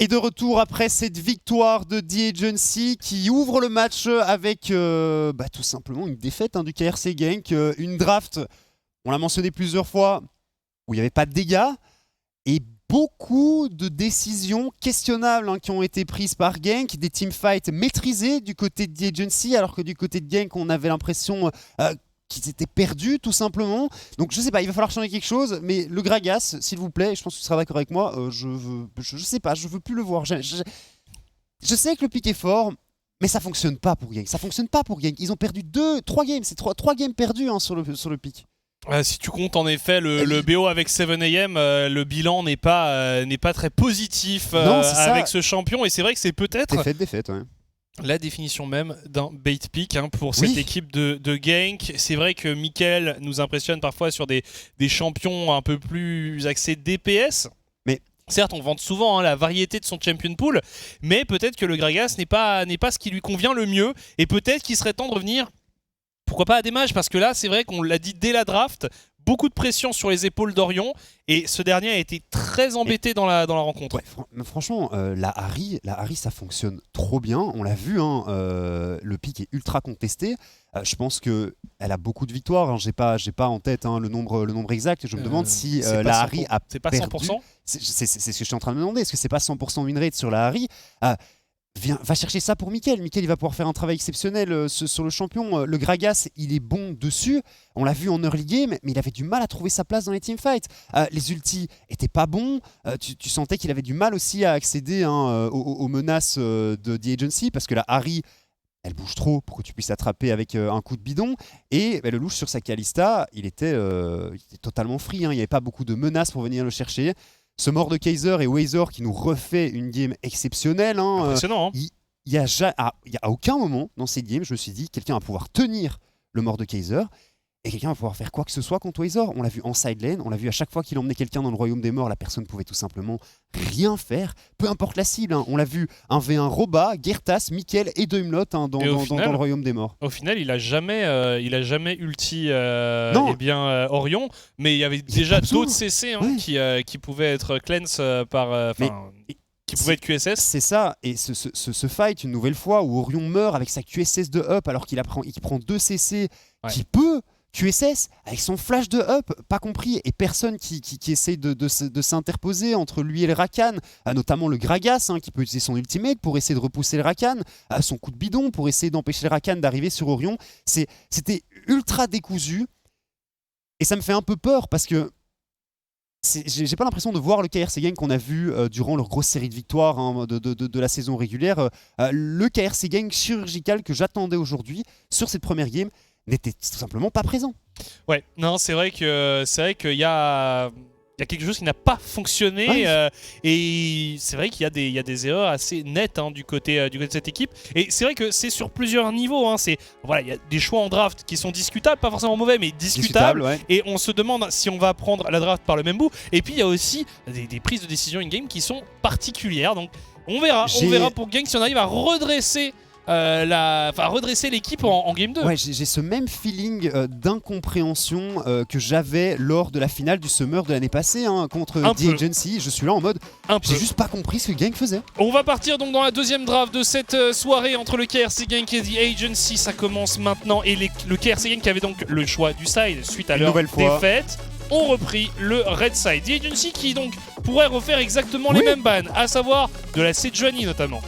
Et de retour après cette victoire de The Agency qui ouvre le match avec tout simplement une défaite du KRC Genk, une draft, on l'a mentionné plusieurs fois, où il n'y avait pas de dégâts et beaucoup de décisions questionnables qui ont été prises par Genk, des teamfights maîtrisés du côté de The Agency alors que du côté de Genk on avait l'impression qu'ils étaient perdus tout simplement. Donc je sais pas, il va falloir changer quelque chose, mais le Gragas, s'il vous plaît, je pense que tu seras d'accord avec moi, je sais pas, je veux plus le voir. Je sais que le pic est fort, mais ça fonctionne pas pour Genk. Ça fonctionne pas pour Genk. Ils ont perdu 3 games, c'est 3 games perdus sur le pic. Si tu comptes en effet le BO avec 7am, le bilan n'est pas très positif avec ce champion, et c'est vrai que c'est peut-être défaite, ouais. La définition même d'un bait pick pour cette équipe de Genk. C'est vrai que Mickaël nous impressionne parfois sur des champions un peu plus axés DPS. Mais certes, on vante souvent la variété de son champion pool, mais peut-être que le Gragas n'est pas ce qui lui convient le mieux, et peut-être qu'il serait temps de revenir, pourquoi pas à des mages, parce que là, c'est vrai qu'on l'a dit dès la draft, beaucoup de pression sur les épaules d'Orion, et ce dernier a été très embêté dans la rencontre. Ouais, franchement, la Harry, ça fonctionne trop bien. On l'a vu, le pick est ultra contesté. Je pense qu'elle a beaucoup de victoires. J'ai pas en tête le nombre exact. Je me demande si la Harry a c'est pas perdu. 100%. C'est ce que je suis en train de me demander. Est-ce que c'est pas 100% win rate sur la Harry va chercher ça pour Mickaël. Mickaël, il va pouvoir faire un travail exceptionnel sur le champion. Le Gragas, il est bon dessus. On l'a vu en early game, mais il avait du mal à trouver sa place dans les teamfights. Les ultis étaient pas bons. Tu sentais qu'il avait du mal aussi à accéder aux menaces de The Agency, parce que la Harry, elle bouge trop pour que tu puisses attraper avec un coup de bidon. Et le louche sur sa Kalista, il était totalement free. Il n'y avait pas beaucoup de menaces pour venir le chercher. Ce mort de Kaiser et Wazer qui nous refait une game exceptionnelle. Impressionnant. Il y a à aucun moment dans cette game, je me suis dit, quelqu'un va pouvoir tenir le mort de Kaiser et quelqu'un va pouvoir faire quoi que ce soit contre Wazer. On l'a vu en side lane, on l'a vu à chaque fois qu'il emmenait quelqu'un dans le royaume des morts, la personne pouvait tout simplement rien faire, peu importe la cible. On l'a vu 1v1 Roba, Gertas, Mickaël et Doimlot dans le royaume des morts. Au final, il a jamais ulti Orion, mais il y avait déjà d'autres CC qui pouvaient être cleanse par... qui pouvait être QSS. C'est ça, et ce fight, une nouvelle fois, où Orion meurt avec sa QSS de up alors qu'il prend 2 CC, qui peut QSS avec son flash de up, pas compris, et personne qui essaie de s'interposer entre lui et le Rakan, notamment le Gragas qui peut utiliser son ultimate pour essayer de repousser le Rakan, son coup de bidon pour essayer d'empêcher le Rakan d'arriver sur Orion. C'était ultra décousu, et ça me fait un peu peur parce que j'ai pas l'impression de voir le KRC Genk qu'on a vu durant leur grosse série de victoires de la saison régulière. Le KRC Genk chirurgical que j'attendais aujourd'hui sur cette première game n'était tout simplement pas présent. Ouais, non, c'est vrai qu'il y a quelque chose qui n'a pas fonctionné, et c'est vrai qu'il y a des erreurs assez nettes du côté de cette équipe, et c'est vrai que c'est sur plusieurs niveaux. Il y a des choix en draft qui sont discutables, pas forcément mauvais, mais discutables, et on se demande si on va prendre la draft par le même bout. Et puis il y a aussi des prises de décision in-game qui sont particulières, donc on verra pour Genk si on arrive à redresser redresser l'équipe en Game 2. Ouais, j'ai ce même feeling d'incompréhension que j'avais lors de la finale du Summer de l'année passée contre The Agency. Je suis là en mode, j'ai juste pas compris ce que Genk faisait. On va partir donc dans la deuxième draft de cette soirée entre le KRC Genk et The Agency. Ça commence maintenant, et le KRC Genk avait donc le choix du side suite à leur défaite, ont repris le red side. The Agency qui donc pourrait refaire exactement les mêmes bans, à savoir de la Sejuani notamment.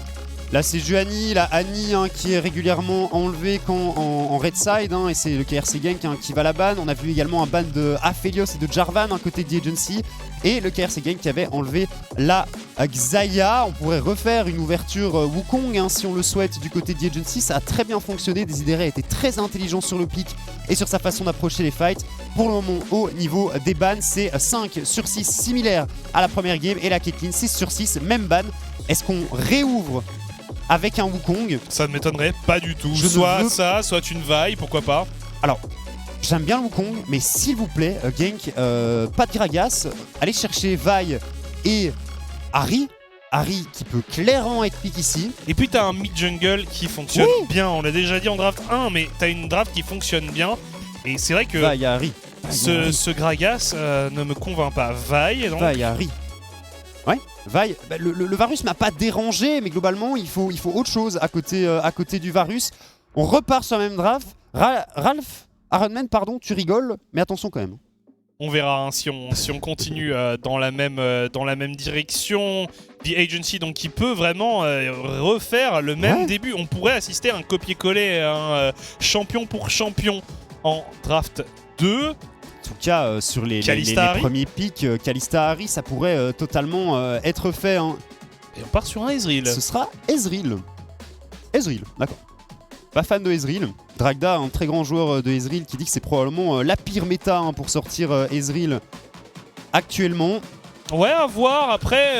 Là, c'est Juani, la Annie qui est régulièrement enlevée en red side, et c'est le KRC Genk qui va la ban. On a vu également un ban de Aphelios et de Jarvan côté de The Agency, et le KRC Genk qui avait enlevé la Xayah. On pourrait refaire une ouverture Wukong si on le souhaite du côté de The Agency. Ça a très bien fonctionné. Desideret a été très intelligent sur le pick et sur sa façon d'approcher les fights. Pour le moment, au niveau des bans, c'est 5 sur 6, similaire à la première game, et la Caitlyn 6 sur 6, même ban. Est-ce qu'on réouvre avec un Wukong? Ça ne m'étonnerait pas du tout. Soit une vaille, pourquoi pas. Alors, j'aime bien le Wukong, mais s'il vous plaît, Genk, pas de Gragas, allez chercher Vi et Harry. Harry qui peut clairement être pick ici. Et puis t'as un mid-jungle qui fonctionne bien. On l'a déjà dit en draft 1, mais t'as une draft qui fonctionne bien. Et c'est vrai que Vi, Harry. Ce Gragas ne me convainc pas. Vi, donc... Vi, Harry. Ouais. Vi, bah, le Varus m'a pas dérangé, mais globalement, il faut autre chose à côté du Varus. On repart sur la même draft. Ralph, Ironman, pardon, tu rigoles, mais attention quand même. On verra hein, si on continue dans la même direction. The Agency, donc qui peut vraiment refaire le même début. On pourrait assister à un copier-coller, champion pour champion en draft 2. En tout cas, sur les premiers pics, Kalista Harry, ça pourrait totalement être fait. Hein. Et on part sur un Ezreal. Ce sera Ezreal. Ezreal, d'accord. Pas fan de Ezreal. Dragda, un très grand joueur de Ezreal, qui dit que c'est probablement la pire méta hein, pour sortir Ezreal actuellement. Ouais, à voir. Après,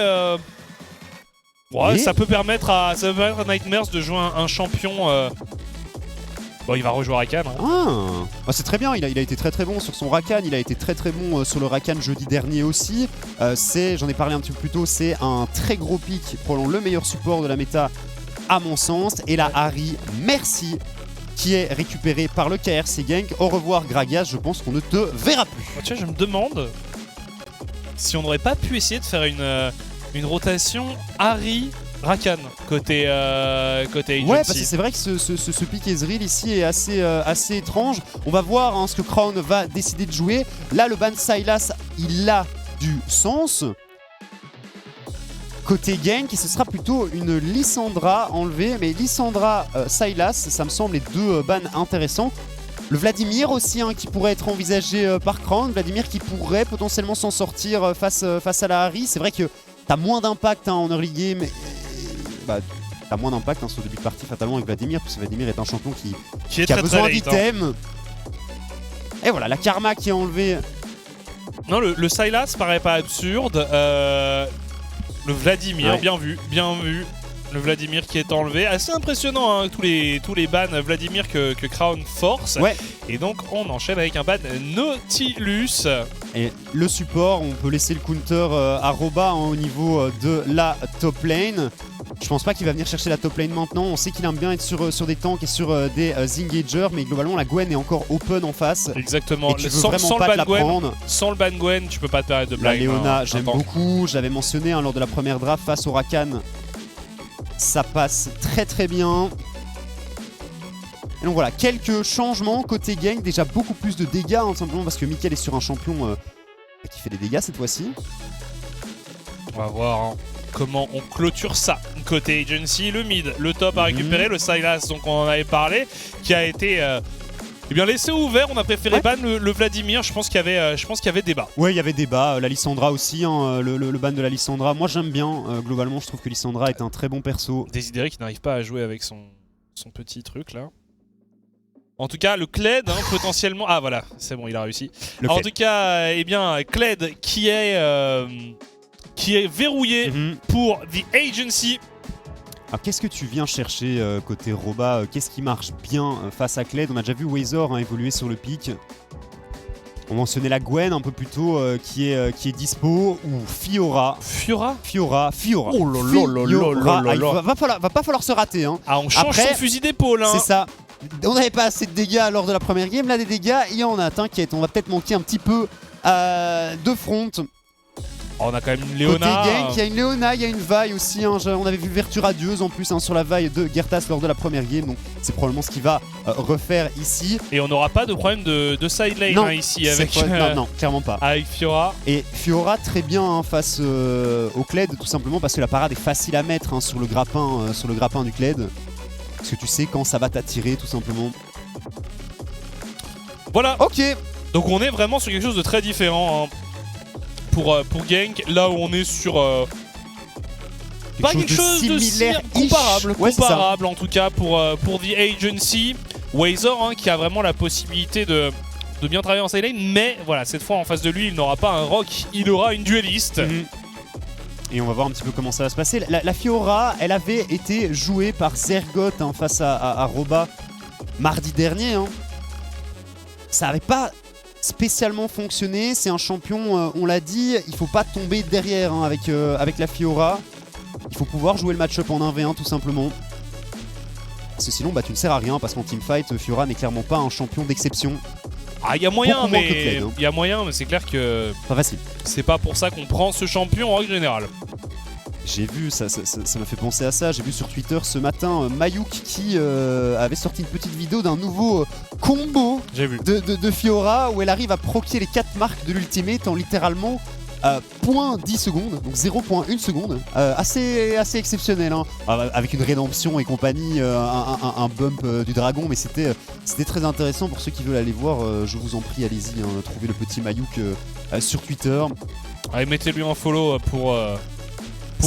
ça peut permettre à Nightmares de jouer un champion. Bon, il va rejouer Rakan. Hein. Ah, c'est très bien, il a été très très bon sur son Rakan, il a été très très bon sur le Rakan jeudi dernier aussi. J'en ai parlé un petit peu plus tôt, c'est un très gros pick, probablement le meilleur support de la méta à mon sens. Et la Harry, merci, qui est récupéré par le KRC Gang. Au revoir Gragas, je pense qu'on ne te verra plus. Tu vois, je me demande si on n'aurait pas pu essayer de faire une rotation Harry Rakan côté Agency. Ouais, parce que c'est vrai que ce pick Ezreal ici est assez étrange. On va voir hein, ce que Crown va décider de jouer. Là, le ban Sylas, il a du sens. Côté gank, ce sera plutôt une Lissandra enlevée. Mais Lissandra, Sylas, ça me semble les deux bans intéressants. Le Vladimir aussi, hein, qui pourrait être envisagé par Crown. Vladimir qui pourrait potentiellement s'en sortir face à la Harry. C'est vrai que t'as moins d'impact hein, en early game. Bah, t'as moins d'impact hein, sur le début de partie fatalement avec Vladimir, parce que Vladimir est un champion qui a besoin d'items. Et voilà, la Karma qui est enlevée. Non, le Sylas paraît pas absurde. Le Vladimir, bien vu. Le Vladimir qui est enlevé. Assez impressionnant, hein, tous les bans Vladimir que Crown force. Ouais. Et donc, on enchaîne avec un ban Nautilus. Et le support, on peut laisser le counter à Roba hein, au niveau de la top lane. Je pense pas qu'il va venir chercher la top lane maintenant. On sait qu'il aime bien être sur des tanks et sur des engagers, mais globalement la Gwen est encore open en face. Exactement. Et tu veux vraiment pas te la prendre. Sans le ban Gwen, tu peux pas te permettre de blague. La Leona, j'aime beaucoup. Je l'avais mentionné hein, lors de la première draft face au Rakan. Ça passe très très bien. Et donc voilà, quelques changements côté gang. Déjà beaucoup plus de dégâts, hein, simplement parce que Mikael est sur un champion qui fait des dégâts cette fois-ci. On va voir hein, comment on clôture ça. Côté Agency, le mid, le top à récupérer, le Sylas, donc on en avait parlé, qui a été laissé ouvert. On a préféré ban le Vladimir. Je pense qu'il y avait débat. Ouais, il y avait débat. La Lissandra aussi, hein, le ban de la Lissandra. Moi j'aime bien. Globalement, je trouve que Lissandra est un très bon perso. Désidéré qui n'arrive pas à jouer avec son petit truc là. En tout cas, le Kled, hein, potentiellement... Ah voilà, c'est bon, il a réussi. En tout cas, eh bien, Kled qui est verrouillé pour The Agency. Alors qu'est-ce que tu viens chercher côté Roba? Qu'est-ce qui marche bien face à Kled? On a déjà vu Wazor hein, évoluer sur le pic. On mentionnait la Gwen un peu plus tôt qui est dispo, ou Fiora. Fiora. Oh là. Va pas falloir se rater. Hein. Ah, on change son fusil d'épaule. Hein. C'est ça. On n'avait pas assez de dégâts lors de la première game. Là, des dégâts, il y en a. T'inquiète, on va peut-être manquer un petit peu de front. Oh, on a quand même une Leona. Côté gank, il y a une Leona, il y a une Vi aussi. Hein. On avait vu Vertu Radieuse en plus hein, sur la Vi de Gertas lors de la première game. Donc c'est probablement ce qu'il va refaire ici. Et on n'aura pas de problème de side lane hein, ici avec. Non, clairement pas. Avec Fiora. Et Fiora très bien hein, face au Kled, tout simplement parce que la parade est facile à mettre hein, sur le grappin du Kled. Parce que tu sais quand ça va t'attirer tout simplement. Voilà. Ok. Donc on est vraiment sur quelque chose de très différent. Hein. Pour Gank, là où on est sur quelque chose de similaire, comparable en tout cas pour The Agency. Wazor hein, qui a vraiment la possibilité de bien travailler en side lane, mais voilà, cette fois en face de lui, il n'aura pas un rock, il aura une dueliste. Et on va voir un petit peu comment ça va se passer. La Fiora, elle avait été jouée par Zergoth hein, face à Roba mardi dernier. Hein. Ça n'avait pas spécialement fonctionné, c'est un champion, on l'a dit, il faut pas tomber derrière hein, avec la Fiora. Il faut pouvoir jouer le match-up en 1v1 tout simplement. Parce que sinon tu ne sers à rien, parce qu'en teamfight, Fiora n'est clairement pas un champion d'exception. Ah, il y a moyen, mais Kled, hein. Il y a moyen, mais c'est clair que pas facile. C'est pas pour ça qu'on prend ce champion en règle générale. J'ai vu, ça m'a fait penser à ça, j'ai vu sur Twitter ce matin Mayuk qui avait sorti une petite vidéo d'un nouveau combo de Fiora où elle arrive à proquer les 4 marques de l'ultimate en littéralement 0.10 secondes, donc 0.1 seconde, assez exceptionnel, hein. Avec une rédemption et compagnie, un bump du dragon, mais c'était très intéressant pour ceux qui veulent aller voir, je vous en prie, allez-y, hein, trouvez le petit Mayuk sur Twitter. Allez, mettez-lui un follow pour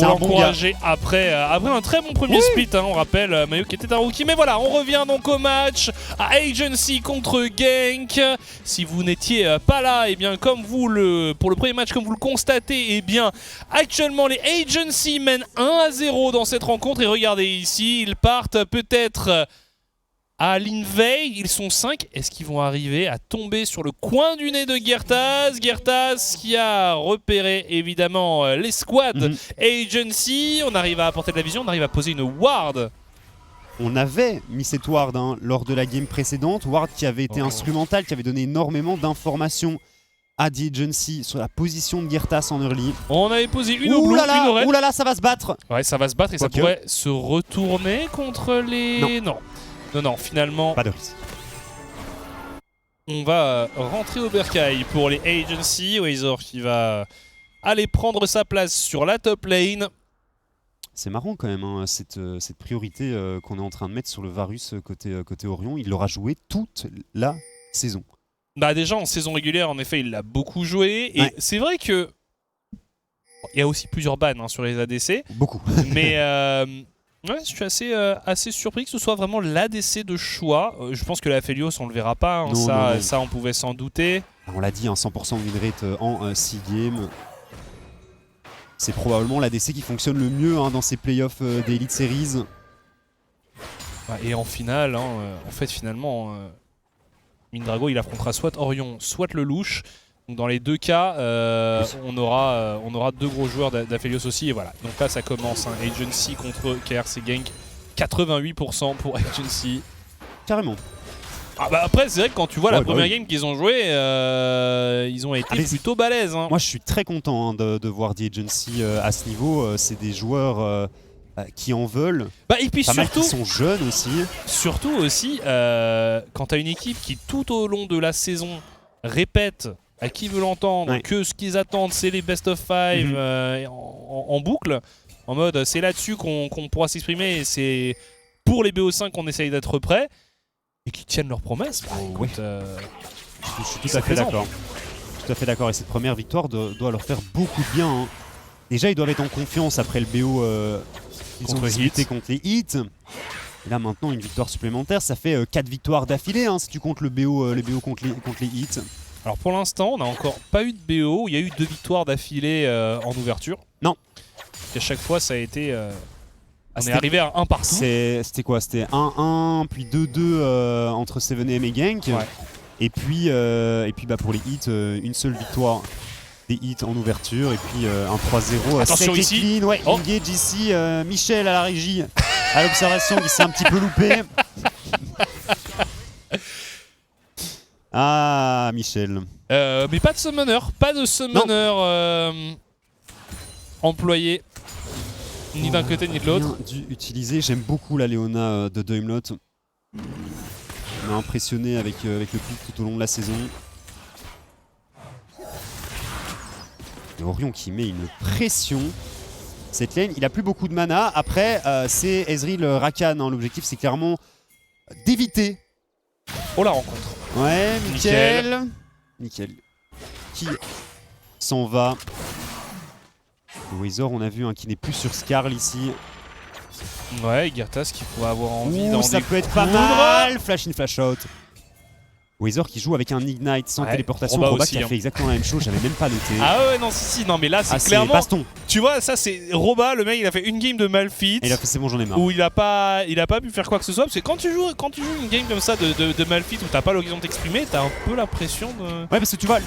l'encourager après un très bon premier split, hein, on rappelle, Mayuk était un rookie. Mais voilà, on revient donc au match à Agency contre Genk. Si vous n'étiez pas là, et bien comme pour le premier match, comme vous le constatez, et bien actuellement les Agency mènent 1-0 dans cette rencontre. Et regardez ici, ils partent peut-être à l'Invade, ils sont 5. Est-ce qu'ils vont arriver à tomber sur le coin du nez de Gertaz? Gertaz qui a repéré évidemment les squads Agency. On arrive à apporter de la vision, on arrive à poser une ward. On avait mis cette ward, hein, lors de la game précédente. Ward qui avait été instrumentale, qui avait donné énormément d'informations à The Agency sur la position de Gertaz en early. On avait posé une au blue, une au red. Ouh là là, ça va se battre. Ouais, ça va se battre et ça pourrait se retourner contre les... Non, finalement, pas de risque. On va rentrer au bercail pour les Agency. Wazor qui va aller prendre sa place sur la top lane. C'est marrant quand même, hein, cette priorité qu'on est en train de mettre sur le Varus côté Orion. Il l'aura joué toute la saison. Bah déjà en saison régulière, en effet, il l'a beaucoup joué. Et c'est vrai que... Il y a aussi plusieurs bans, hein, sur les ADC. Beaucoup. Mais... Ouais, je suis assez surpris que ce soit vraiment l'ADC de choix. Je pense que la Felios, on le verra pas. Hein. Non. Ça, on pouvait s'en douter. On l'a dit, hein, 100% win rate en 6 games. C'est probablement l'ADC qui fonctionne le mieux, hein, dans ces playoffs des Elite Series. Et en finale, hein, en fait, finalement, Mindrago, il affrontera soit Orion, soit le Louche. Donc dans les deux cas, on aura 2 gros joueurs d'Aphelios aussi. Et voilà. Donc là, ça commence, hein, Agency contre KRC Genk. 88% pour Agency. Carrément. Ah bah après, c'est vrai que quand tu vois la première game qu'ils ont joué, ils ont été plutôt balèzes. Hein. Moi, je suis très content, hein, de voir The Agency à ce niveau. C'est des joueurs qui en veulent. Et puis surtout, ils sont jeunes aussi. Surtout aussi, quand tu as une équipe qui tout au long de la saison répète à qui veut l'entendre que ce qu'ils attendent, c'est les best of 5 en boucle, en mode c'est là-dessus qu'on pourra s'exprimer et c'est pour les BO5 qu'on essaye d'être prêt et qui tiennent leurs promesses. Écoute, je suis tout à fait d'accord. Tout à fait d'accord. Et cette première victoire doit leur faire beaucoup de bien. Hein. Déjà, ils doivent être en confiance après le BO. Ils ont disputé contre les Hits. Et là, maintenant, une victoire supplémentaire, ça fait 4 victoires d'affilée, hein, si tu comptes les BO contre les Hits. Alors pour l'instant, on n'a encore pas eu de BO où il y a eu 2 victoires d'affilée en ouverture. Non. Et à chaque fois, ça a été... on est arrivé à 1 partout. C'était quoi? C'était 1-1, puis 2-2 entre 7M et Genk. Ouais. Et puis pour les Hits, une seule victoire des Hits en ouverture. Et puis un 3-0 attention sec ici. Et clean. Ouais, engage ici. Michel à la régie, à l'observation, qui s'est un petit peu loupé. Ah, Michel. Mais pas de summoner. Pas de summoner employé. Ni d'un côté ni de l'autre. Dû utiliser. J'aime beaucoup la Léona de Doimlot. Il m'a impressionné avec le pick tout au long de la saison. Et Orion qui met une pression. Cette lane, il a plus beaucoup de mana. Après, c'est Ezreal Rakan. Hein. L'objectif, c'est clairement d'éviter. Oh, la rencontre. Ouais, nickel. Qui s'en va. Le Wazor, on a vu, hein, qui n'est plus sur Skarl ici. Ouais, Gertaz qui pourrait avoir envie d'en ça peut être pas mal. Flash in, flash out. Wazor qui joue avec un Ignite sans téléportation. Roba qui a fait exactement la même chose, j'avais même pas noté. Ah ouais, non, si, non, mais là, c'est clairement... baston. Tu vois, ça, c'est Roba, le mec, il a fait une game de Malphite. Et il a fait c'est bon, j'en ai marre. Où il a pas pu faire quoi que ce soit. Parce que quand tu joues une game comme ça de Malphite où t'as pas l'occasion de t'exprimer, t'as un peu l'impression de... Ouais, parce que tu vois,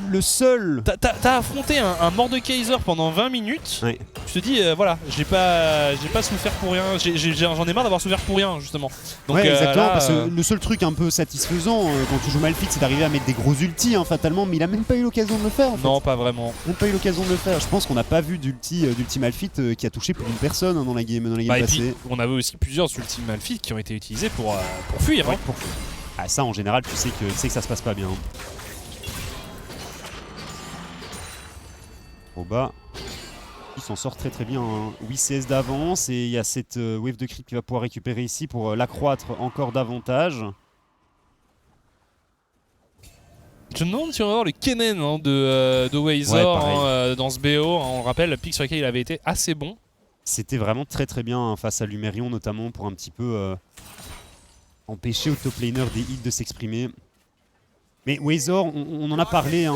le seul... T'as affronté un Mordekaiser pendant 20 minutes. Ouais. Je te dis, voilà, j'ai pas souffert pour rien. J'en ai marre d'avoir souffert pour rien, justement. Donc, ouais, exactement, parce que le seul truc un peu satisfaisant quand tu joues Malphite, c'est d'arriver à mettre des gros ultis fatalement, mais il a même pas eu l'occasion de le faire en fait. Non, pas vraiment. Même pas eu l'occasion de le faire. Je pense qu'on n'a pas vu d'ulti Malphite qui a touché plus d'une personne dans la game, Et passée. puis, on avait aussi plusieurs ulti Malphite qui ont été utilisés pour fuir. Ouais, pour fuir. Ah, ça en général, tu sais que ça se passe pas bien. Roba, il s'en sort très très bien. 8 CS d'avance et il y a cette wave de creep qu'il va pouvoir récupérer ici pour l'accroître encore davantage. Je me demande si on va voir le Kennen de Wazor Ouais, dans ce BO. On le rappelle, le pick sur lequel il avait été assez bon. C'était vraiment très très bien face à Lumerion notamment pour un petit peu empêcher au top laner des hits de s'exprimer. Mais Wazor, on en a parlé.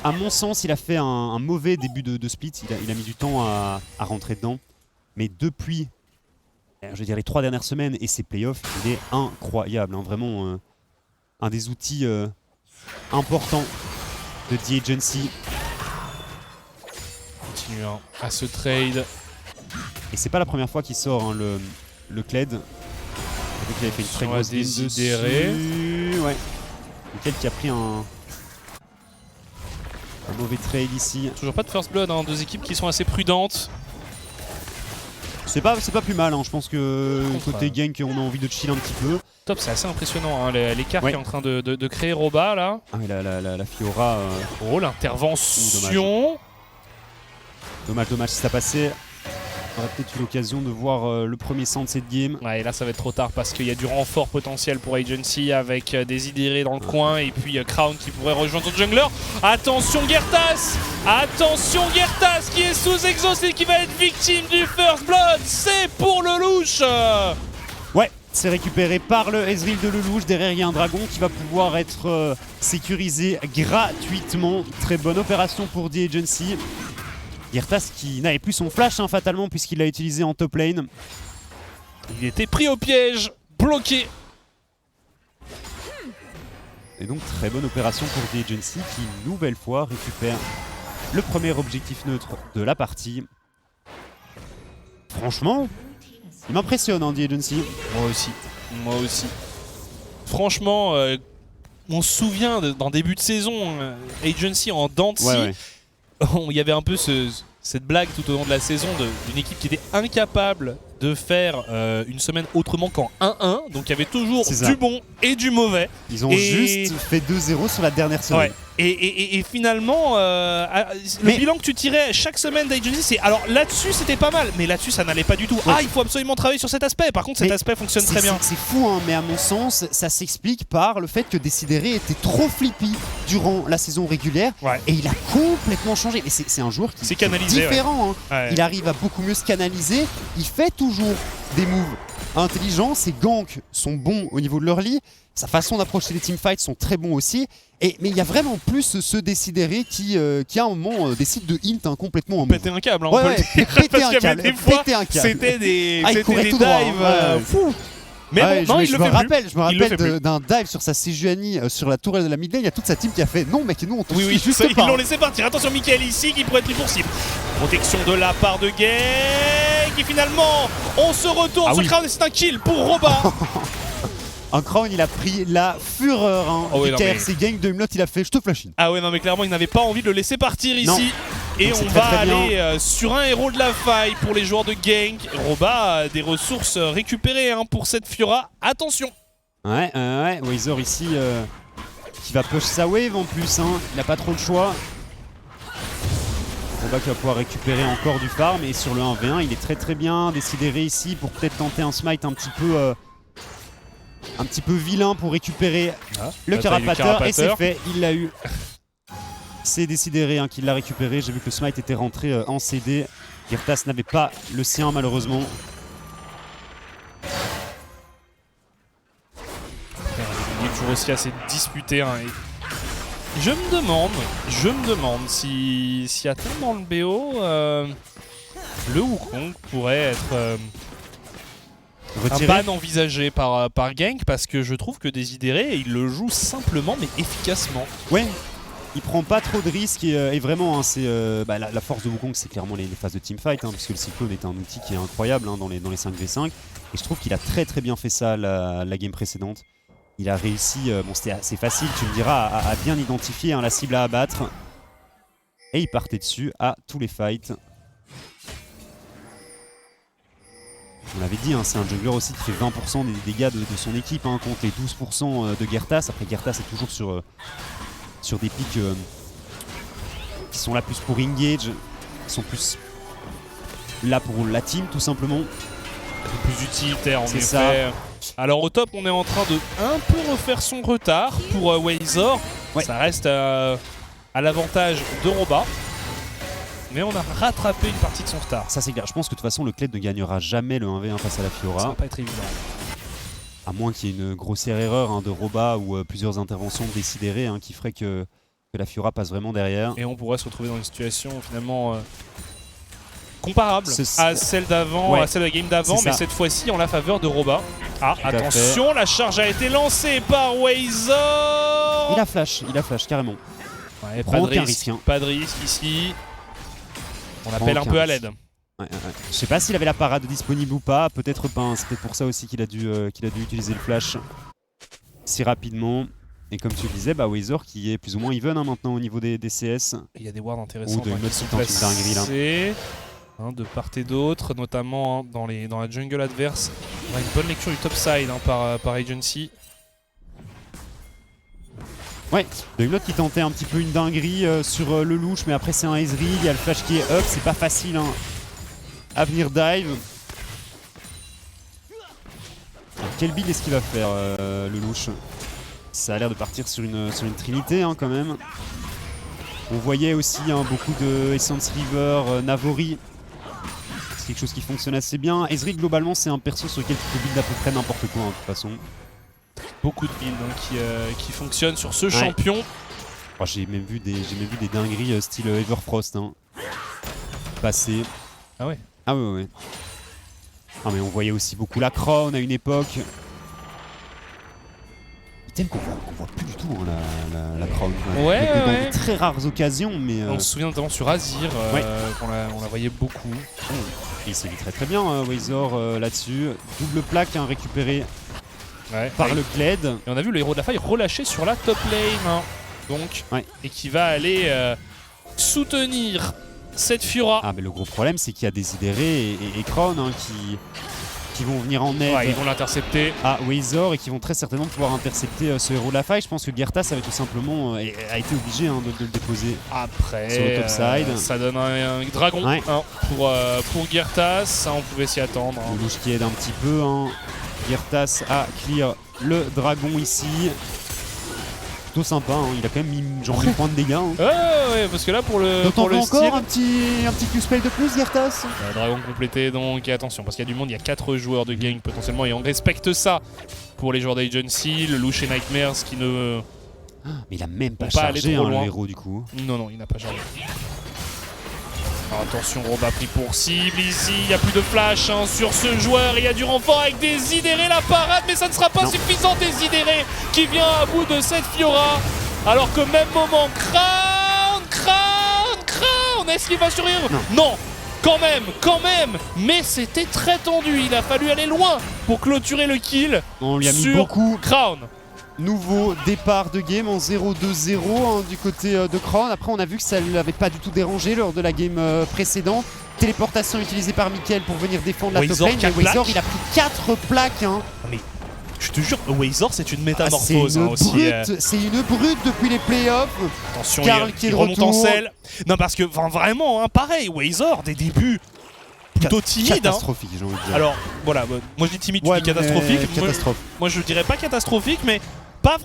À mon sens, il a fait un mauvais début de split. Il a mis du temps à rentrer dedans. Mais depuis, je veux dire, les 3 dernières semaines et ses playoffs, il est incroyable. Vraiment un des outils importants de The Agency. Continue à se trade. Et c'est pas la première fois qu'il sort le Kled. Donc il avait fait une très grosse game dessus. Ouais. Lequel qui a pris un mauvais trade ici. Toujours pas de first blood, deux équipes qui sont assez prudentes. C'est pas plus mal, je pense que côté gank on a envie de chill un petit peu. Top, c'est assez impressionnant l'écart qui est en train de créer Roba là. Ah mais la Fiora. Oh l'intervention. Dommage si ça passait. On aurait peut-être eu l'occasion de voir le premier sang de cette game. Ouais, et là ça va être trop tard parce qu'il y a du renfort potentiel pour Agency avec des idérés dans le coin et puis Crown qui pourrait rejoindre son jungler. Attention Gertas qui est sous exhaust et qui va être victime du first blood. C'est pour le louche. Ouais, c'est récupéré par le Ezreal de Lelouch. Derrière il y a un dragon qui va pouvoir être sécurisé gratuitement. Très bonne opération pour The Agency. Gertas qui n'avait plus son flash fatalement puisqu'il l'a utilisé en top lane. Il était pris au piège, bloqué. Et donc très bonne opération pour The Agency qui une nouvelle fois récupère le premier objectif neutre de la partie. Franchement, il m'impressionne The Agency. Moi aussi. Franchement, on se souvient d'un début de saison, Agency en dents de scie. Il y avait un peu cette blague tout au long de la saison d'une équipe qui était incapable de faire une semaine autrement qu'en 1-1. Donc il y avait toujours du bon et du mauvais. Ils ont juste fait 2-0 sur la dernière semaine. Ouais. Et finalement, le bilan que tu tirais chaque semaine d'Agency, c'est... Alors là-dessus, c'était pas mal, mais là-dessus, ça n'allait pas du tout. Ouais. Ah, il faut absolument travailler sur cet aspect. Par contre, cet aspect fonctionne très bien. C'est fou, mais à mon sens, ça s'explique par le fait que Desidéré était trop flippy durant la saison régulière. Ouais. Et il a complètement changé. Et c'est un joueur qui est différent. Ouais. Il arrive à beaucoup mieux se canaliser. Il fait toujours des moves intelligents. Ses ganks sont bons au niveau de leur lit. Sa façon d'approcher les teamfights sont très bons aussi. Mais il y a vraiment plus ce Desidéré qui à un moment décide de hint complètement en move. Péter un câble, on peut le dire. Péter un câble. C'était des dives fous. Mais bon, non, il le fait plus. Je me rappelle d'un dive sur sa Sejuani sur la tourelle de la mid lane. Il y a toute sa team qui a fait non mec, nous on te suit juste ils pas. l'ont laissé partir. Attention Michael ici qui pourrait être pris pour cible. Protection de la part de Gay qui finalement on se retourne sur Crown et c'est un kill pour Roba. Un Crown, il a pris la fureur du KRC Gang de Humlot, il a fait je te flash in. Ah ouais non mais clairement il n'avait pas envie de le laisser partir ici. Et on va aller sur un héros de la faille pour les joueurs de Gang. Roba a des ressources récupérées pour cette Fiora. Attention. Ouais, Wazor ici qui va push sa wave en plus, il n'a pas trop le choix. Roba qui va pouvoir récupérer encore du farm et sur le 1v1 il est très bien décidéré ici pour peut-être tenter un smite un petit peu vilain pour récupérer le carapateur et c'est fait, il l'a eu. C'est Desidéré qui l'a récupéré, j'ai vu que le smite était rentré en CD. Gertas n'avait pas le sien malheureusement. Il est toujours aussi assez disputé. Je me demande si à terme dans le BO, le Wukong pourrait être un ban envisagé par Gank parce que je trouve que Desidéré il le joue simplement mais efficacement. Ouais, il prend pas trop de risques et vraiment c'est la force de Wukong c'est clairement les phases de teamfight puisque le cyclone est un outil qui est incroyable dans les 5v5 et je trouve qu'il a très bien fait ça la game précédente. Il a réussi, bon c'était assez facile, tu me diras, à bien identifier hein, la cible à abattre. Et il partait dessus à tous les fights. On l'avait dit, hein, c'est un jungler aussi qui fait 20% des dégâts de son équipe hein, contre les 12% de Gertas. Après Gertas est toujours sur des pics qui sont là plus pour engage, qui sont plus là pour la team tout simplement. Un peu plus utilitaire en effet. Ça. Alors au top on est en train de un peu refaire son retard pour Wazor. Ouais. Ça reste à l'avantage de Roba. Mais on a rattrapé une partie de son retard. Ça c'est clair, je pense que de toute façon le Kled ne gagnera jamais le 1v1 face à la Fiora. Ça va pas être évident. À moins qu'il y ait une grossière erreur hein, de Roba ou plusieurs interventions décidérées hein, qui ferait que la Fiora passe vraiment derrière. Et on pourrait se retrouver dans une situation finalement comparable à celle d'avant, ouais. à celle de la game d'avant, mais cette fois-ci en la faveur de Roba. Ah, attention, la charge a été lancée par Wazor. Il a flash carrément. Ouais, Prends aucun risque. Hein. Pas de risque ici. On appelle un peu à l'aide. Ouais. Je sais pas s'il avait la parade disponible ou pas, peut-être pas. Hein. C'est peut-être pour ça aussi qu'il a dû utiliser le flash si rapidement. Et comme tu le disais, Wazor qui est plus ou moins even hein, maintenant au niveau des CS. Il y a des wards intéressants qui sont placés hein, de part et d'autre, notamment hein, dans la jungle adverse. On a une bonne lecture du topside hein, par Agency. Ouais, Doimlot qui tentait un petit peu une dinguerie sur le louche, mais après c'est un Ezreal, il y a le flash qui est up, c'est pas facile hein, à venir dive. Alors, quel build est-ce qu'il va faire le louche? Ça a l'air de partir sur une trinité hein, quand même. On voyait aussi hein, beaucoup de Essence River, Navori. C'est quelque chose qui fonctionne assez bien. Ezreal globalement c'est un perso sur lequel tu peux build à peu près n'importe quoi hein, de toute façon. Beaucoup de builds hein, qui fonctionnent sur ce champion. Oh, j'ai même vu des dingueries style Everfrost hein, passer. Ah ouais. Ah ouais. Ah mais on voyait aussi beaucoup la Crown à une époque. Item qu'on voit plus du tout hein, la Crown. Ouais. Dans de très rares occasions mais... On se souvient notamment sur Azir, on la voyait beaucoup. Et il se vit très bien Wazor là-dessus. Double plaque hein, récupérée par le Kled. Et on a vu le héros de la faille relâché sur la top lane. Hein, donc, et qui va aller soutenir cette Fiora. Ah mais le gros problème c'est qu'il y a Désidéré et Crown hein, qui vont venir en aide. Ils vont l'intercepter. À Wazor et qui vont très certainement pouvoir intercepter ce héros de la faille. Je pense que Gertas avait tout simplement a été obligé hein, de le déposer après sur le topside. Ça donne un dragon hein, pour Gertas, ça on pouvait s'y attendre. Hein. Le louche qui aide un petit peu. Hein. Gertas a clear le dragon ici. Plutôt sympa, hein. Il a quand même mis genre 1000 points de dégâts. Hein. Ouais, parce que là pour le encore style, un petit Q-spell de plus, Gertas. Dragon complété donc, et attention, parce qu'il y a du monde, il y a 4 joueurs de gang potentiellement, et on respecte ça pour les joueurs d'Agency, le louche et Nightmares qui ne... Mais il a même pas chargé hein, le héros du coup. Non, il n'a pas chargé. Alors attention, Roba pris pour cible ici, il n'y a plus de flash hein, sur ce joueur, il y a du renfort avec Désidéré, la parade, mais ça ne sera pas suffisant. Désidéré qui vient à bout de cette Fiora, alors qu'au même moment, Crown, est-ce qu'il va survivre? Non, quand même, mais c'était très tendu, il a fallu aller loin pour clôturer le kill. On lui a mis beaucoup. Crown. Nouveau départ de game en 0-2-0 hein, du côté de Crown. Après on a vu que ça ne l'avait pas du tout dérangé lors de la game précédente. Téléportation utilisée par Mickaël pour venir défendre la top lane. Mais Wazor il a pris 4 plaques. Hein. Mais je te jure, Wazor c'est une métamorphose aussi. C'est une brute depuis les playoffs. Attention, Karl qui remonte en selle. Non parce que vraiment, hein, pareil, Wazor des débuts plutôt timide. Catastrophique j'ai envie de dire. Alors voilà, moi je dis timide, tu dis catastrophique. Moi je dirais pas catastrophique, mais pas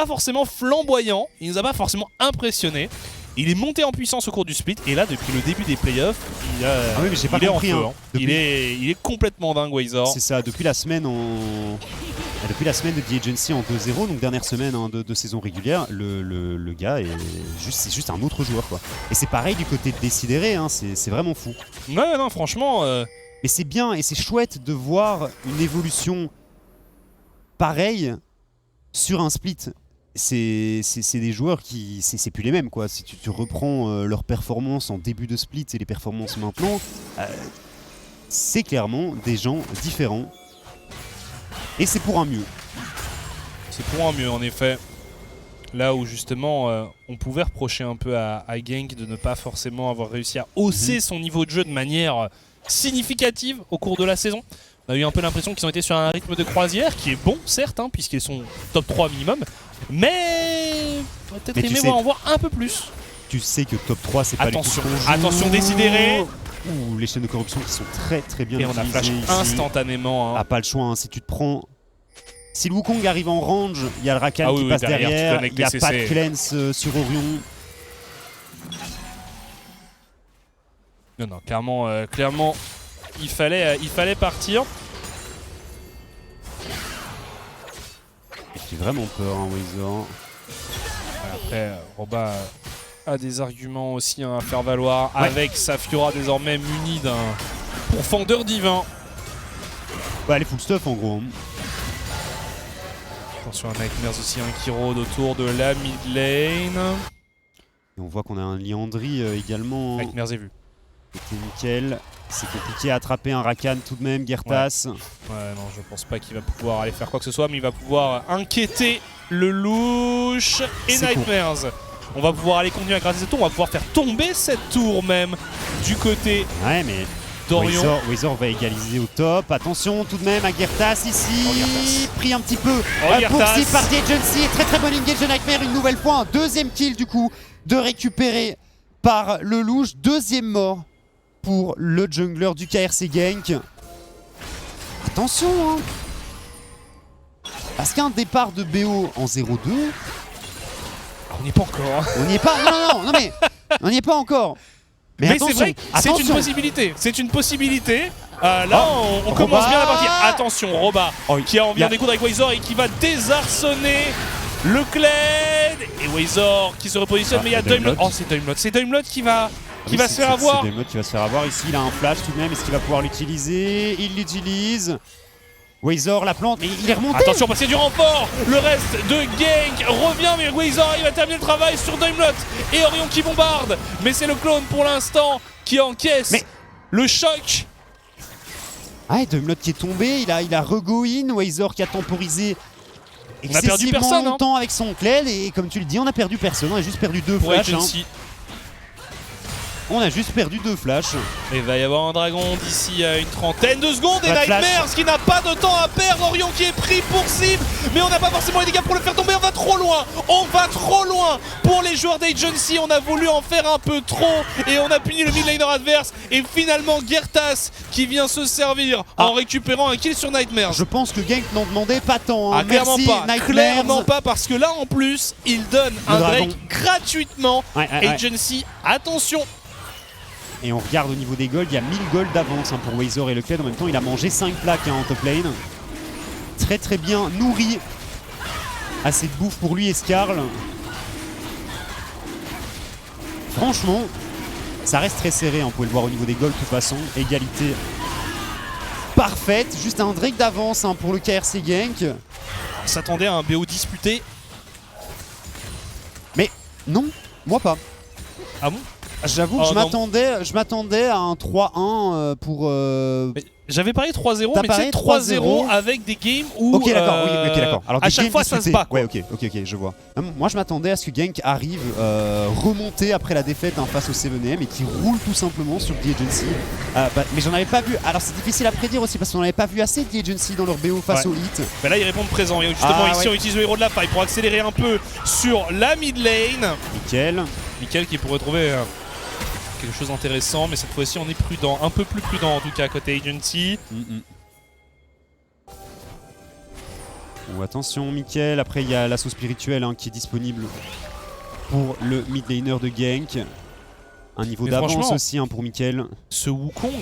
forcément flamboyant, il nous a pas forcément impressionné. Il est monté en puissance au cours du split et là depuis le début des playoffs, il est en feu. Hein. Il est complètement dingue Wazor. C'est ça, depuis la semaine de The Agency en 2-0, donc dernière semaine hein, de saison régulière, le gars c'est juste un autre joueur quoi. Et c'est pareil du côté de Désidéré, hein, c'est vraiment fou. Ouais non franchement. Mais c'est bien et c'est chouette de voir une évolution pareille sur un split. C'est des joueurs qui... c'est plus les mêmes quoi. Si tu reprends leur performance en début de split et les performances maintenant, c'est clairement des gens différents. Et c'est pour un mieux. C'est pour un mieux en effet. Là où justement on pouvait reprocher un peu à Genk de ne pas forcément avoir réussi à hausser son niveau de jeu de manière significative au cours de la saison. On a eu un peu l'impression qu'ils ont été sur un rythme de croisière qui est bon certes hein, puisqu'ils sont top 3 minimum. Mais peut-être aimer en voir un peu plus. Tu sais que top 3 c'est pas les coups qu'on joue. Attention Décidéré. Ouh, les chaînes de corruption qui sont très bien et on a flash ici. instantanément. Hein. Ah pas le choix hein, si tu te prends... Si le Wukong arrive en range, il y a le Rakan qui passe derrière, il n'y a pas de cleanse sur Orion. Non, clairement, il fallait partir. J'ai vraiment peur, hein, Wazor. Après, Roba a des arguments aussi hein, à faire valoir avec sa Fiora désormais munie d'un pourfendeur divin. Ouais, elle est full stuff en gros. Attention à Nightmares aussi hein, qui rôde autour de la mid lane. Et on voit qu'on a un Liandry également. Nightmares est vu. C'était nickel. C'est compliqué à attraper un Rakan tout de même, Gertas. Ouais, non, je pense pas qu'il va pouvoir aller faire quoi que ce soit, mais il va pouvoir inquiéter le louche et Nightmares. Cool. On va pouvoir aller continuer à gratter cette tour, on va pouvoir faire tomber cette tour même du côté d'Orion. Wazor va égaliser au top. Attention tout de même à Gertas ici. Pris un petit peu poursuivi par Agency. Très bon engage de Nightmare une nouvelle fois. Un deuxième kill du coup de récupérer par le louche. Deuxième mort pour le jungler du KRC Genk. Attention hein. Parce qu'un départ de BO en 0-2... On n'y est pas encore. Hein. On n'y est pas. Non mais on n'y est pas encore. Mais c'est vrai, c'est une possibilité. C'est une possibilité. Là, on commence bien la partie. Attention, Roba qui a envie de découdre avec Wazor et qui va désarçonner le Kled. Et Wazor qui se repositionne, mais il y a Daimlot. Oh, c'est Daimlot. C'est Daimlot qui va se faire avoir. C'est Daimlot qui va se faire avoir. Ici, il a un flash tout de même. Est-ce qu'il va pouvoir l'utiliser? Il l'utilise. Wazor la plante, mais il est remonté. Attention parce qu'il y a du renfort. Le reste de Genk revient, mais Wazor il va terminer le travail sur Daimlot et Orion qui bombarde. Mais c'est le clone pour l'instant qui encaisse le choc. Ah, Daimlot qui est tombé, il a re-go-in. Wazor qui a temporisé on a perdu personne longtemps avec son Kled. Et comme tu le dis, on a perdu personne. On a juste perdu deux flashs. On a juste perdu deux flashs. Et il va y avoir un dragon d'ici à une trentaine de secondes. Et Nightmares qui n'a pas de temps à perdre. Orion qui est pris pour cible. Mais on n'a pas forcément les dégâts pour le faire tomber. On va trop loin. On va trop loin pour les joueurs d'Agency. On a voulu en faire un peu trop. Et on a puni le mid laner adverse. Et finalement Gertas qui vient se servir en récupérant un kill sur Nightmares. Je pense que Genk n'en demandait pas tant. Hein. Clairement merci, pas. Nightmares. Clairement pas. Parce que là en plus, il donne un Drake gratuitement. Agency, attention. Et on regarde au niveau des golds, il y a 1000 golds d'avance hein, pour Wazor et le Kled. En même temps, il a mangé 5 plaques hein, en top lane. Très bien nourri. Assez de bouffe pour lui et Skarl. Franchement, ça reste très serré. Hein, vous pouvez le voir au niveau des golds de toute façon. Égalité parfaite. Juste un Drake d'avance hein, pour le KRC Genk. On s'attendait à un BO disputé. Mais non, moi pas. Ah bon? J'avoue que je m'attendais à un 3-1 pour... J'avais parlé 3-0, mais c'est 3-0 avec des games où ok, d'accord, oui, d'accord. Alors, à chaque fois ça se bat. Ouais, ok, je vois. Moi je m'attendais à ce que Genk arrive remonter après la défaite hein, face au 7M et qui roule tout simplement sur The Agency. Mais j'en avais pas vu. Alors c'est difficile à prédire aussi parce qu'on n'avait pas vu assez de The Agency dans leur BO face au hit. Mais là ils répondent présent et justement ici on utilise le héros de la faille pour accélérer un peu sur la mid lane. Nickel qui pourrait trouver... quelque chose d'intéressant, mais cette fois-ci on est prudent, un peu plus prudent en tout cas côté Agency. Oh, attention Mickaël, après il y a l'assaut spirituel hein, qui est disponible pour le mid laner de Genk. Un niveau d'avance aussi hein, pour Mickaël. Ce Wukong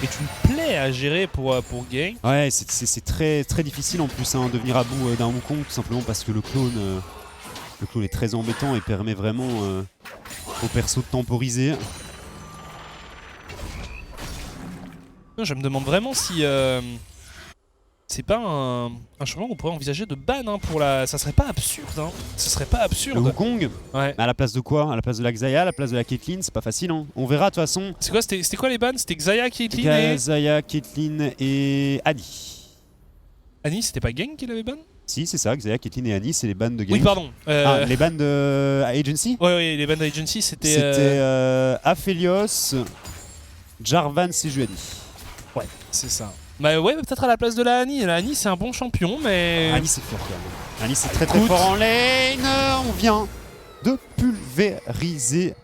est une plaie à gérer pour Genk. Ouais, c'est très difficile en plus hein, de venir à bout d'un Wukong tout simplement parce que le clone est très embêtant et permet vraiment au perso de temporiser. Je me demande vraiment si c'est pas un changement qu'on pourrait envisager de ban hein, pour la... Ça serait pas absurde hein. Ce serait pas absurde. Le Wukong ouais. À la place de quoi? À la place de la Xayah, à la place de la Caitlyn, c'est pas facile hein. On verra de toute façon. C'est quoi, c'était quoi les bans? C'était Xayah, Caitlyn Xayah, Caitlyn et Annie. Annie, c'était pas Genk qui l'avait ban? Si, c'est ça, Xayah, Caitlyn et Annie, c'est les bans de game. Oui, pardon. Les bans de Agency. Ouais, les bandes Agency, c'était. C'était Aphelios, Jarvan, Sejuani. Ouais, c'est ça. Bah ouais, peut-être à la place de la Annie. La Annie, c'est un bon champion, mais. Annie, c'est fort quand même. Annie, c'est très fort en lane. On vient de pulvériser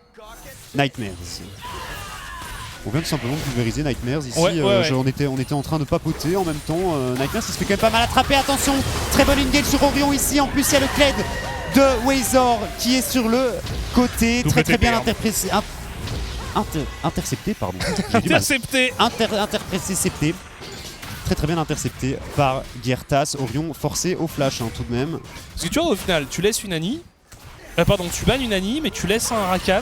Nightmares. On vient tout simplement de pulvériser Nightmares ici. On était en train de papoter en même temps. Nightmares, il se fait quand même pas mal attraper. Attention, très bonne engage sur Orion ici. En plus, il y a le Kled de Wazor qui est sur le côté. Très bien interprété. Intercepté, pardon. Intercepté. Intercepté. Très bien intercepté par Gertas. Orion forcé au flash tout de même. Parce que tu vois, au final, tu laisses une Annie. Pardon, tu bannes une Annie, mais tu laisses un Rakan.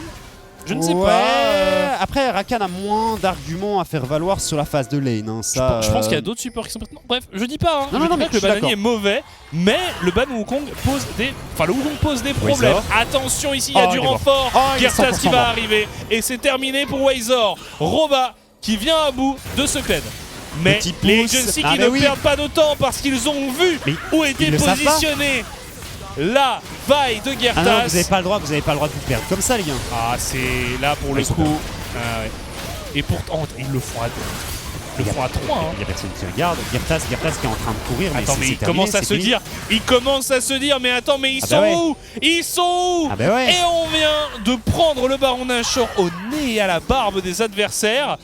Je ne sais pas. Après, Rakan a moins d'arguments à faire valoir sur la phase de lane. Ça, je pense qu'il y a d'autres supports qui sont pertinents. Bref, je dis pas. Non, mais que le ban Annie est mauvais, mais le ban Wukong pose des. Enfin, le Wukong pose des problèmes. Attention, ici, il y a du renfort. Gertas qui va arriver. Et c'est terminé pour Wazor. Roba qui vient à bout de ce Kled. Mais les agencies qui ne perdent pas de temps parce qu'ils ont vu où était positionnée la vaille de Gertas. Non, vous n'avez pas le droit de vous perdre comme ça, les gars. Ah, c'est là pour le coup. Ah, ouais. Et pourtant, ils le font à 2. Ils le font à 3. Il n'y a personne qui regarde. Gertas qui est en train de courir. Attends, mais il commence à se dire. Il commence à se dire, mais attends, mais ils sont où? Ils sont où? Et on vient de prendre le Baron Nashor au nez et à la barbe des adversaires.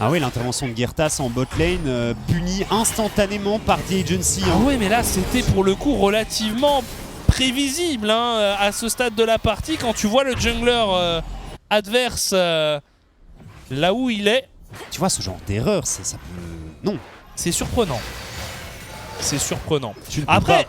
Ah oui, l'intervention de Gertas en bot lane punie instantanément par The Agency. Ah ouais, mais là c'était pour le coup relativement prévisible à ce stade de la partie quand tu vois le jungler adverse là où il est. Tu vois, ce genre d'erreur, ça peut... Non. C'est surprenant. C'est surprenant. Après,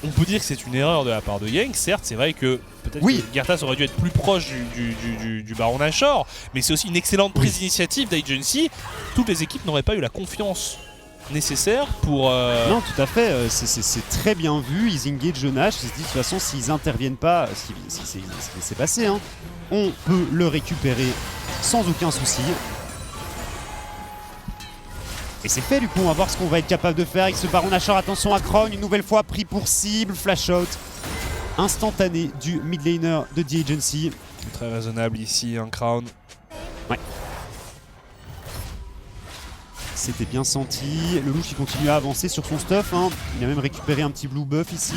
on peut dire que c'est une erreur de la part de Yank, certes, c'est vrai que peut-être que Gertas aurait dû être plus proche du Baron Nashor, mais c'est aussi une excellente prise d'initiative d'Agency. Toutes les équipes n'auraient pas eu la confiance nécessaire pour... Non, tout à fait, c'est très bien vu, ils engagent Nash, ils se disent de toute façon s'ils interviennent pas, ce qui s'est passé, on peut le récupérer sans aucun souci. Et c'est fait du coup, on va voir ce qu'on va être capable de faire avec ce Baron Nashor. Attention à Kron, une nouvelle fois pris pour cible, flash out instantané du mid laner de The Agency. Très raisonnable ici, un Crown. Ouais. C'était bien senti, le loup qui continue à avancer sur son stuff, il a même récupéré un petit blue buff ici.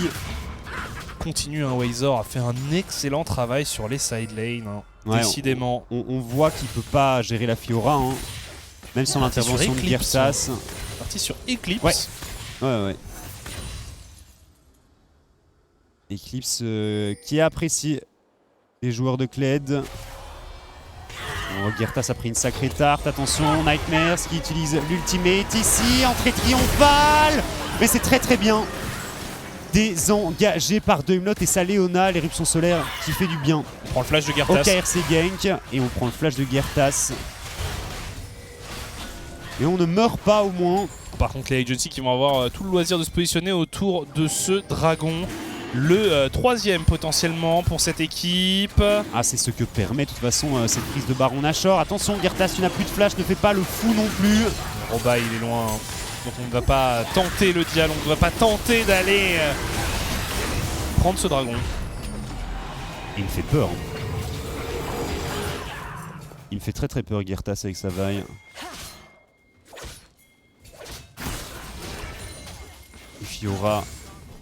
Continue, Wazor a fait un excellent travail sur les side lanes, décidément. On voit qu'il peut pas gérer la Fiora, même sans l'intervention de Gertas. Parti sur Eclipse. Ouais. Eclipse qui est apprécié des joueurs de Kled. Gertas a pris une sacrée tarte. Attention, Nightmares qui utilise l'ultimate ici. Entrée triomphale. Mais c'est très bien. Désengagé par Doimlot et sa Léona, l'éruption solaire qui fait du bien. On prend le flash de Gertas. Au KRC gank. Et on prend le flash de Gertas. Et on ne meurt pas au moins. Par contre, les agencies qui vont avoir tout le loisir de se positionner autour de ce dragon. Le troisième potentiellement pour cette équipe. Ah, c'est ce que permet de toute façon cette prise de Baron Nashor. Attention, Gertas, tu n'as plus de flash, ne fais pas le fou non plus. Roba, il est loin. Donc on ne va pas tenter le dial, on ne va pas tenter d'aller prendre ce dragon. Il me fait peur. Il me fait très peur, Gertas, avec sa vaille. Et Fiora,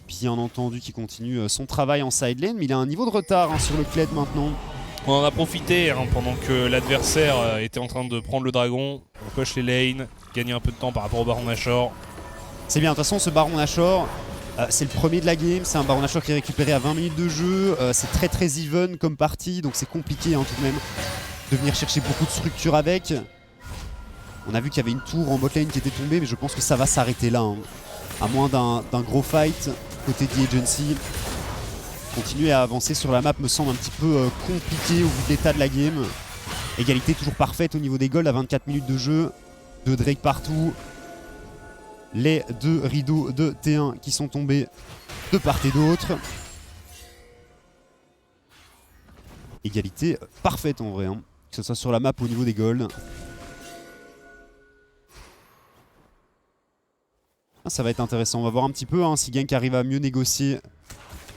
bien entendu, qui continue son travail en side lane, mais il a un niveau de retard sur le Kled maintenant. On en a profité pendant que l'adversaire était en train de prendre le dragon. On coche les lanes, gagner un peu de temps par rapport au Baron Nashor. C'est bien, de toute façon, ce Baron Nashor, c'est le premier de la game. C'est un Baron Nashor qui est récupéré à 20 minutes de jeu. C'est très even comme partie, donc c'est compliqué tout de même de venir chercher beaucoup de structure avec. On a vu qu'il y avait une tour en bot lane qui était tombée, mais je pense que ça va s'arrêter là. À moins d'un gros fight côté The Agency. Continuer à avancer sur la map me semble un petit peu compliqué au vu de l'état de la game. Égalité toujours parfaite au niveau des golds à 24 minutes de jeu. Deux Drake partout. Les deux rideaux de T1 qui sont tombés de part et d'autre. Égalité parfaite en vrai, que ce soit sur la map ou au niveau des golds. Ça va être intéressant. On va voir un petit peu si Genk arrive à mieux négocier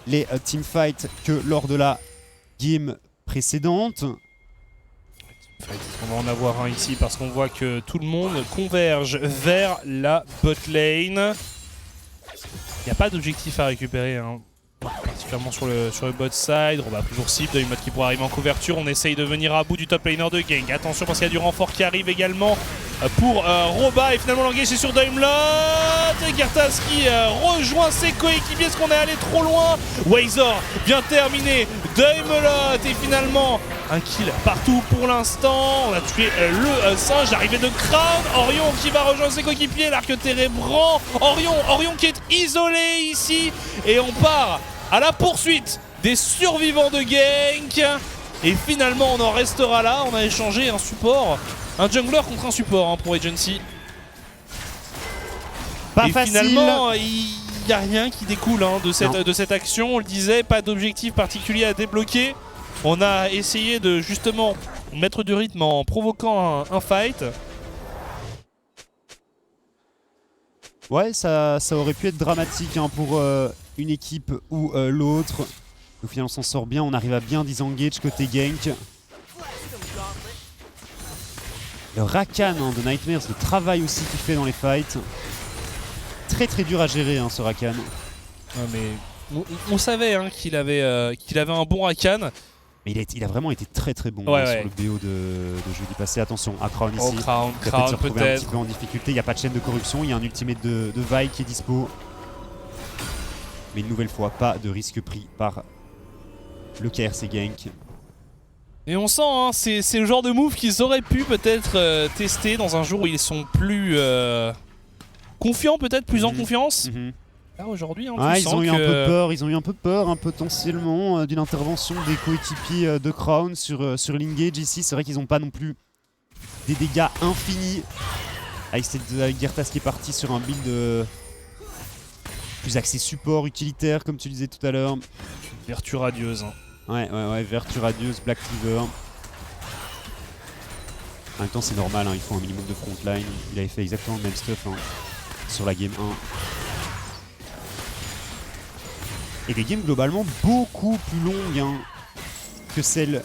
les teamfights que lors de la game précédente. On va en avoir un ici parce qu'on voit que tout le monde converge vers la bot lane. Il n'y a pas d'objectif à récupérer, hein. Particulièrement sur le bot side. On va toujours cible Doimlot qui pourrait arriver en couverture. On essaye de venir à bout du top laner de Genk. Attention parce qu'il y a du renfort qui arrive également pour Roba. Et finalement l'engage est sur Doimlot. Et Gertas qui rejoint ses coéquipiers. Est-ce qu'on est allé trop loin? Wazor vient terminer Doimlot. Et finalement un kill partout pour l'instant. On a tué le singe. L'arrivée de Crown. Orion qui va rejoindre ses coéquipiers. L'arc térébrant. Orion qui est isolé ici. Et on part à la poursuite des survivants de Genk. Et finalement on en restera là. On a échangé un support, un jungler contre un support pour Agency. Pas et facile. Finalement il n'y a rien qui découle de cette action. On le disait, pas d'objectif particulier à débloquer. On a essayé de justement mettre du rythme en provoquant un fight. Ouais, ça aurait pu être dramatique pour une équipe ou l'autre. Au final, on s'en sort bien, on arrive à bien disengage côté Genk. Le Rakan de Nightmares, le travail aussi qu'il fait dans les fights. Très très dur à gérer ce Rakan. Ah, mais on savait qu'il avait un bon Rakan. Mais il a vraiment été très très bon sur le BO de jeudi passé. Attention à Crown ici. Crown il va peut-être se retrouver un peut-être. petit peu en difficulté. Il n'y a pas de chaîne de corruption. Il y a un ultimate de Vi qui est dispo. Mais une nouvelle fois, pas de risque pris par le KRC Genk. Et on sent, c'est le genre de move qu'ils auraient pu peut-être tester dans un jour où ils sont plus confiants, peut-être plus en confiance. Là aujourd'hui, ils ont eu un peu peur. Ils ont eu un peu peur, potentiellement, d'une intervention des coéquipiers de Crown sur l'engage ici. C'est vrai qu'ils n'ont pas non plus des dégâts infinis. Avec Gertas qui est parti sur un build plus axé support utilitaire, comme tu disais tout à l'heure. Vertu radieuse. Ouais, Vertu radieuse, Black Cleaver. En même temps, c'est normal, il faut un minimum de frontline. Il avait fait exactement le même stuff sur la game 1. Et des games globalement beaucoup plus longues que celles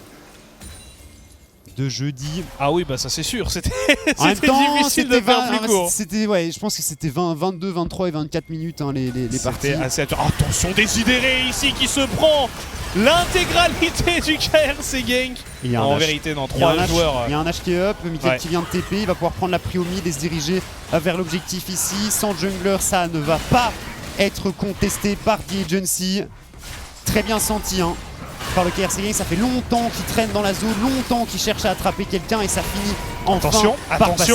de jeudi. Ah oui, bah ça c'est sûr, c'était difficile de faire plus court. Je pense que c'était 22, 23 et 24 minutes les parties. Assez attention, Désidéré ici qui se prend l'intégralité du KRC Genk. En vérité, dans 3 joueurs. Il y a un HK up, Mickaël qui vient de TP, il va pouvoir prendre la prio mid et se diriger vers l'objectif ici. Sans jungler, ça ne va pas être contesté par The Agency. Très bien senti par le KRC Genk. Ça fait longtemps qu'il traîne dans la zone, longtemps qu'il cherche à attraper quelqu'un et ça finit enfin par passer.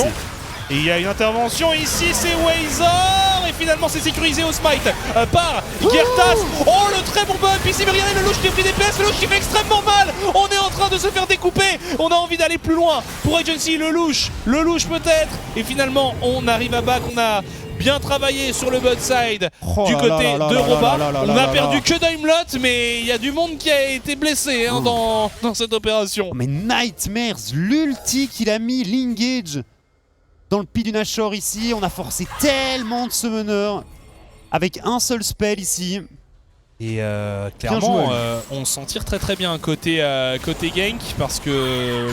Et il y a une intervention ici, c'est Wazor. Et finalement c'est sécurisé au smite par Gertas. Oh, le très bon bump ici, mais regardez le louche qui a pris des PS, le louche qui fait extrêmement mal. On est en train de se faire découper. On a envie d'aller plus loin pour Agency, le louche peut-être. Et finalement on arrive à back, on a bien travaillé sur le bot side du côté de Roba. On a perdu que Doimlot, mais il y a du monde qui a été blessé dans cette opération. Mais Nightmares, l'ulti qu'il a mis, l'engage dans le pied du Nashor ici. On a forcé tellement de summoners avec un seul spell ici. Et clairement, on s'en tire très très bien côté Genk parce que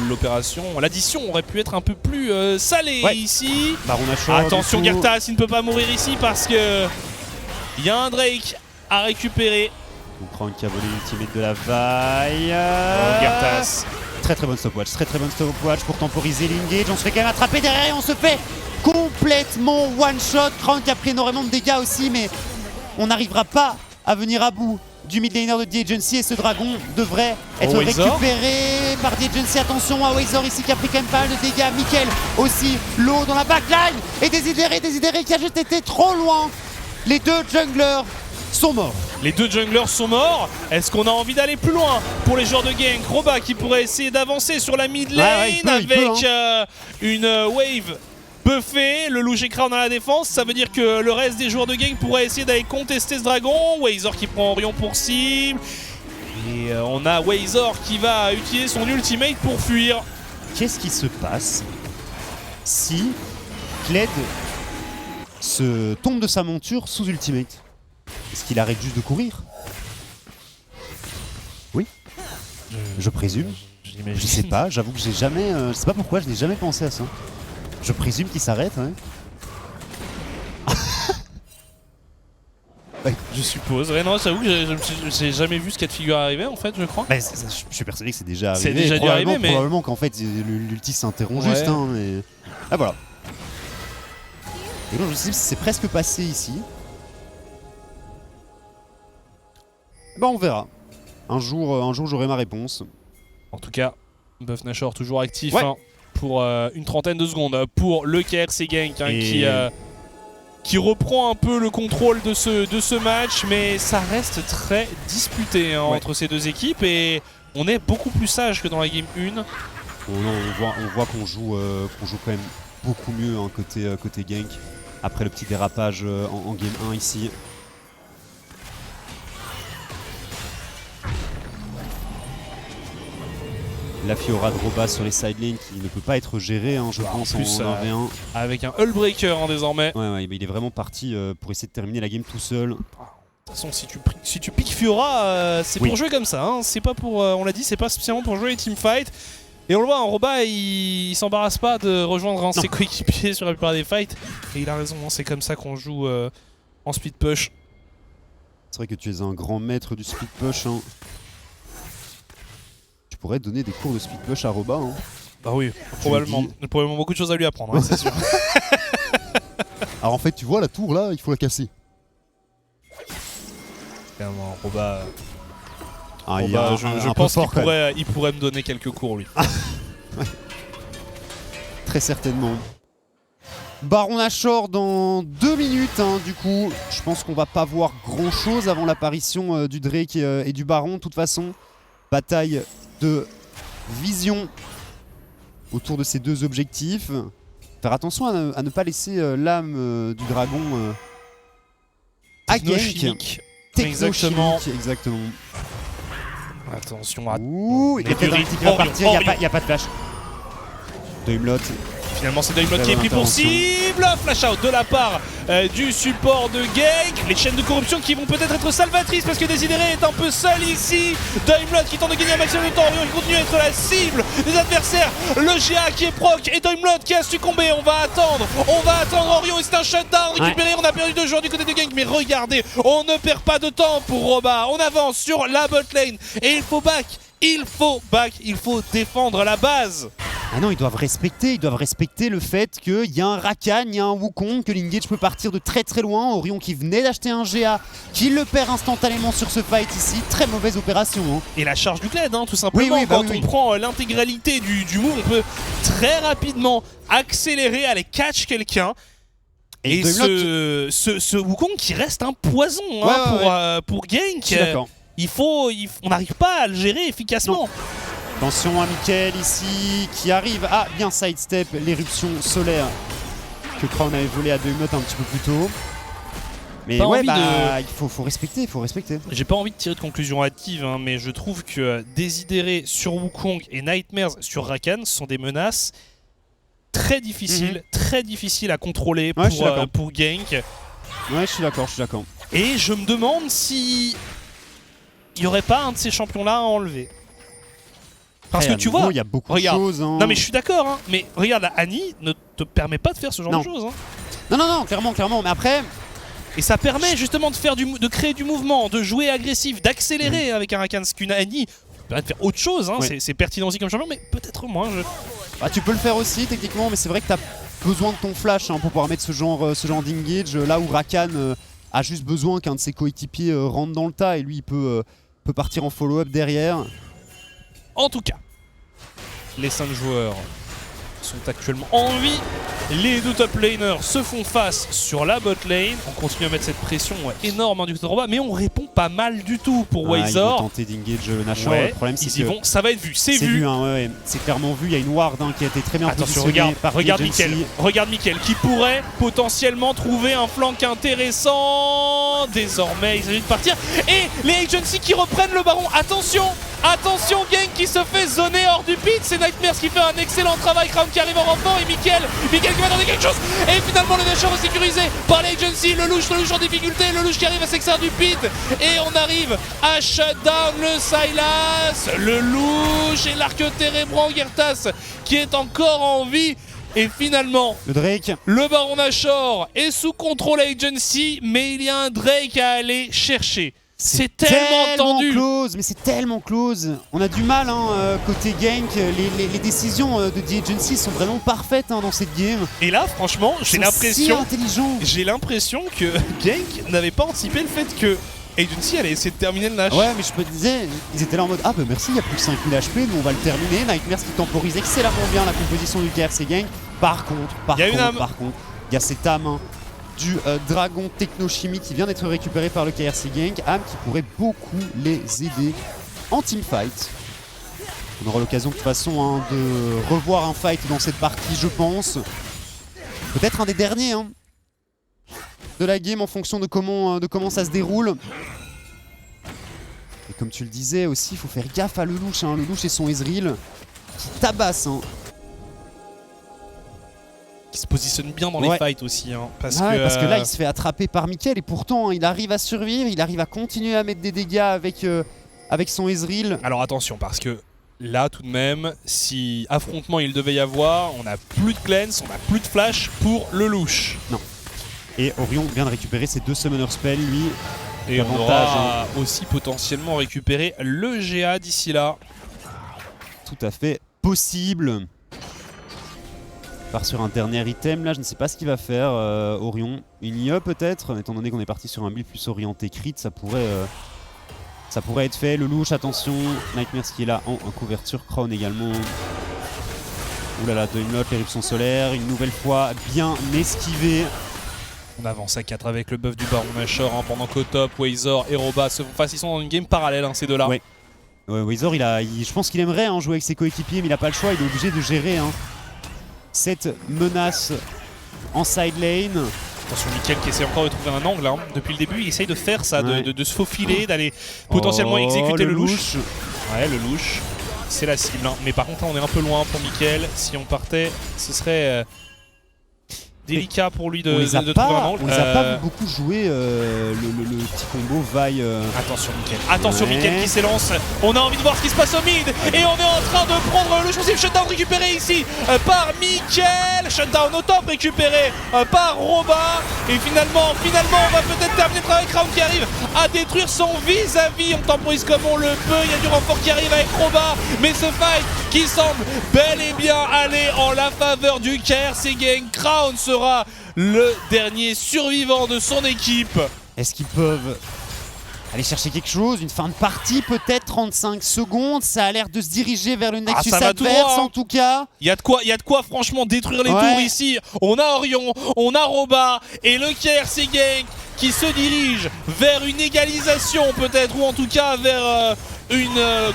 l'addition aurait pu être un peu plus salée ici. Baron Nashor, attention, Gertas, il ne peut pas mourir ici parce que il y a un Drake à récupérer. On prend qui a volé l'ultimate de la Vi. Gertas. Très très bonne stopwatch pour temporiser l'engage. On se fait quand même attraper derrière et on se fait complètement one shot. Crown qui a pris énormément de dégâts aussi, mais on n'arrivera pas à venir à bout du mid laner de The Agency et ce dragon devrait être récupéré par The Agency. Attention à Wazor ici qui a pris quand même pas mal de dégâts. Mickaël aussi, low dans la backline et Désidéré qui a juste été trop loin. Les deux junglers sont morts. Les deux junglers sont morts. Est-ce qu'on a envie d'aller plus loin pour les joueurs de Genk? Roba qui pourrait essayer d'avancer sur la mid lane avec une wave buffée. Le louche écran dans la défense. Ça veut dire que le reste des joueurs de Genk pourrait essayer d'aller contester ce dragon. Wazor qui prend Orion pour cible. Et on a Wazor qui va utiliser son ultimate pour fuir. Qu'est-ce qui se passe si Kled se tombe de sa monture sous ultimate. Est-ce qu'il arrête juste de courir? Oui, je présume. Je sais pas, j'avoue que j'ai jamais... je sais pas pourquoi, je n'ai jamais pensé à ça. Je présume qu'il s'arrête, ouais. Ouais. Je suppose. Ouais, non, j'avoue que j'ai jamais vu ce cas de figure arriver en fait, je crois. Bah, je suis persuadé que c'est déjà arrivé. C'est déjà dû arriver, mais... Probablement qu'en fait l'ulti s'interrompt juste, hein, mais... Ah voilà. Et donc je sais si c'est presque passé ici. Bah on verra. Un jour j'aurai ma réponse. En tout cas, Buff Nashor toujours actif, ouais. hein, pour une trentaine de secondes pour le KRC Genk, hein, qui reprend un peu le contrôle de ce match, mais ça reste très disputé, hein, entre ces deux équipes et on est beaucoup plus sage que dans la game 1. On voit qu'on joue quand même beaucoup mieux, hein, côté Genk, après le petit dérapage en game 1 ici. La Fiora de Roba sur les side lanes qui ne peut pas être gérée, hein, je pense, en 1v1. Avec un Hullbreaker, hein, désormais. Ouais, mais il est vraiment parti pour essayer de terminer la game tout seul. De toute façon, si tu piques Fiora, c'est pour jouer comme ça. Hein. C'est pas pour, on l'a dit, c'est pas spécialement pour jouer les teamfights. Et on le voit, hein, Roba, il s'embarrasse pas de rejoindre ses coéquipiers sur la plupart des fights. Et il a raison, hein, c'est comme ça qu'on joue en speed push. C'est vrai que tu es un grand maître du speed push, hein. Tu pourrais donner des cours de speed push à Roba, hein. Bah oui, probablement beaucoup de choses à lui apprendre, hein, c'est sûr. Alors en fait, tu vois la tour là, il faut la casser. Clairement, Roba, je pense qu'il pourrait me donner quelques cours, lui. Très certainement. Baron Nashor dans 2 minutes, hein, du coup. Je pense qu'on va pas voir grand chose avant l'apparition du Drake et du Baron. De toute façon, bataille de vision autour de ces deux objectifs. Faire attention à ne pas laisser l'âme du dragon à Genk. Exactement. Exactement. Attention à... Ouh, il y a peut-être un petit qui va partir, il n'y a pas de flash. Daimlot. Finalement c'est Daimlot qui est pris pour cible. Flash out de la part du support de Genk. Les chaînes de corruption qui vont peut-être être salvatrices parce que Désidéré est un peu seul ici. Daimlot qui tente de gagner un maximum de temps. Orion qui continue à être la cible des adversaires. Le GA qui est proc et Daimlot qui a succombé. On va attendre Orion et c'est un shutdown récupéré. On a perdu 2 joueurs du côté de Genk, mais regardez, on ne perd pas de temps pour Roba. On avance sur la bot lane et il faut back. Il faut défendre la base. Ah non, ils doivent respecter le fait qu'il y a un Rakan, il y a un Wukong, que l'engage peut partir de très très loin. Orion qui venait d'acheter un GA, qui le perd instantanément sur ce fight ici. Très mauvaise opération, hein. Et la charge du Kled, hein, tout simplement. Quand on prend l'intégralité du move, on peut très rapidement accélérer, aller catch quelqu'un. Et ce Wukong qui reste un poison, hein, pour Genk. Je suis d'accord. On n'arrive pas à le gérer efficacement. Non. Attention à Mickaël ici qui arrive à bien sidestep l'éruption solaire que Crown avait volé à Daimlot un petit peu plus tôt. Mais il faut respecter, J'ai pas envie de tirer de conclusion hâtive, hein, mais je trouve que Désidéré sur Wukong et Nightmares sur Rakan sont des menaces très difficiles, à contrôler pour Genk. Ouais, je suis d'accord. Et je me demande si il n'y aurait pas un de ces champions-là à enlever. Parce que tu vois, il y a beaucoup de choses. Hein. Non mais je suis d'accord, hein, mais regarde, la Annie ne te permet pas de faire ce genre de choses. Hein. Non, clairement, mais après... Et ça permet justement de créer du mouvement, de jouer agressif, d'accélérer avec un Rakan. Ce qu'une Annie permet de faire autre chose, hein. C'est pertinent aussi comme champion, mais peut-être moins. Bah, tu peux le faire aussi techniquement, mais c'est vrai que tu as besoin de ton flash, hein, pour pouvoir mettre ce genre d'engage. Là où Rakan a juste besoin qu'un de ses coéquipiers rentre dans le tas et lui il peut partir en follow-up derrière. En tout cas, les 5 joueurs sont actuellement en vie. Les deux top laners se font face sur la bot lane. On continue à mettre cette pression énorme, hein, du côté de Roba, mais on répond pas mal du tout pour Ils vont Wazor. tenter d'engage le Nashor. Ouais, Le problème, c'est ils y que vont, ça va être vu, c'est vu. hein, ouais. C'est clairement vu. Il y a une ward qui a été très bien Attention, positionnée par regarde Agency. Mickaël qui pourrait potentiellement trouver un flank intéressant. Désormais, il s'agit de partir. Et les Agency qui reprennent le baron. Attention, Gang qui se fait zoner hors du pit. C'est Nightmares qui fait un excellent travail. Crown qui arrive en renfort et Mickaël qui va tenter quelque chose. Et finalement, le Nashor est sécurisé par les Agency. Le louche en difficulté. Le louche qui arrive à s'extraire du pit. Et on arrive à shut down le Sylas. Le louche et l'arc térébrant Gertas qui est encore en vie. Et finalement, Le Drake. le Baron Nashor est sous contrôle Agency, mais il y a un Drake à aller chercher. C'est tellement tendu. Close, mais c'est tellement close. On a du mal côté gank. Les décisions de The Agency sont vraiment parfaites dans cette game. Et là, franchement, j'ai l'impression que Gank n'avait pas anticipé le fait que Agency allait essayer de terminer le Nash. Ouais, mais je me disais, ils étaient là en mode ah bah merci, il y a plus que 5000 HP, nous on va le terminer. Nightmares qui temporise excellemment bien la composition du KRC Gang. Par contre, il y a cette âme du dragon technochimie qui vient d'être récupéré par le KRC Gang. Âme qui pourrait beaucoup les aider en teamfight. On aura l'occasion de toute façon de revoir un fight dans cette partie, je pense. Peut-être un des derniers de la game en fonction de comment ça se déroule. Et comme tu le disais aussi, il faut faire gaffe à Lelouch. Lelouch et son Ezreal qui tabasse. Qui se positionne bien dans les fights aussi. Parce que là, il se fait attraper par Mickaël et pourtant, il arrive à survivre. Il arrive à continuer à mettre des dégâts avec son Ezreal. Alors attention, parce que là, tout de même, si affrontement il devait y avoir, on n'a plus de cleanse, on n'a plus de flash pour Lelouch. Non. Et Orion vient de récupérer ses 2 summoner spells, lui. Et on aura aussi potentiellement récupéré le GA d'ici là. Tout à fait possible. Il part sur un dernier item, là je ne sais pas ce qu'il va faire, Orion. Une IE peut-être, étant donné qu'on est parti sur un build plus orienté crit, ça pourrait être fait. Le louche, attention, Nightmares qui est là en couverture, Crown également. Oulala, Doimlot, l'éruption solaire, une nouvelle fois bien esquivé. On avance à 4 avec le buff du Baron Nashor pendant qu'Otop, Wazor et Roba se font face. Ils sont dans une game parallèle, ces deux-là. Ouais. Wazor, je pense qu'il aimerait jouer avec ses coéquipiers, mais il n'a pas le choix, il est obligé de gérer cette menace en side lane. Attention, Mickaël qui essaie encore de trouver un angle. Depuis le début, il essaye de faire ça, de se faufiler, d'aller potentiellement exécuter le louche. Ouais, le louche, c'est la cible. Mais par contre, là, on est un peu loin pour Mickaël. Si on partait, ce serait délicat pour lui de trouver un angle. On les a pas beaucoup joué le petit combo Vi. Attention Mickaël. Attention Mickaël qui s'élance. On a envie de voir ce qui se passe au mid. Et on est en train de prendre le choisi shutdown récupéré ici par Mickaël. Shutdown au top récupéré par Roba. Et finalement on va peut-être terminer le travail. Crown qui arrive à détruire son vis-à-vis. On temporise comme on le peut. Il y a du renfort qui arrive avec Roba. Mais ce fight qui semble bel et bien aller en la faveur du KRC Gang. Crown sera le dernier survivant de son équipe. Est-ce qu'ils peuvent aller chercher quelque chose? Une fin de partie peut-être, 35 secondes. Ça a l'air de se diriger vers le Nexus adverse en tout cas. Il y a de quoi franchement détruire les tours ici. On a Orion, on a Roba et le KRC Gang qui se dirige vers une égalisation peut-être, ou en tout cas vers une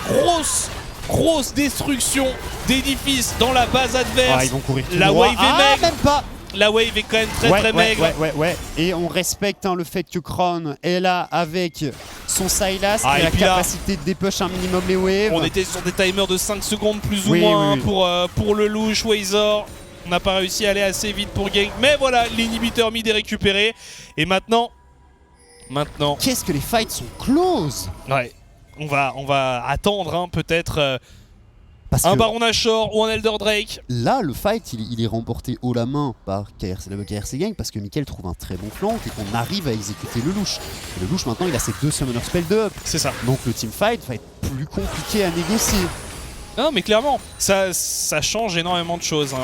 grosse destruction d'édifices dans la base adverse. Ils vont courir tout la droit. wave est même pas. La wave est quand même très maigre. Ouais. Et on respecte le fait que Crown est là avec son Sylas qui a la capacité de dépush un minimum les waves. On était sur des timers de 5 secondes plus ou moins pour le louche Wazor. On n'a pas réussi à aller assez vite pour Gang. Mais voilà, l'inhibiteur mid est récupéré. Et maintenant... Qu'est-ce que les fights sont close. Ouais, on va attendre peut-être... un Baron Nashor ou un Elder Drake. Là, le fight, il est remporté haut la main par le KRC Gang parce que Mickaël trouve un très bon flank et qu'on arrive à exécuter le louche. Et le louche, maintenant, il a ses 2 summoner spells de up. C'est ça. Donc le teamfight va être plus compliqué à négocier. Non mais clairement, ça change énormément de choses,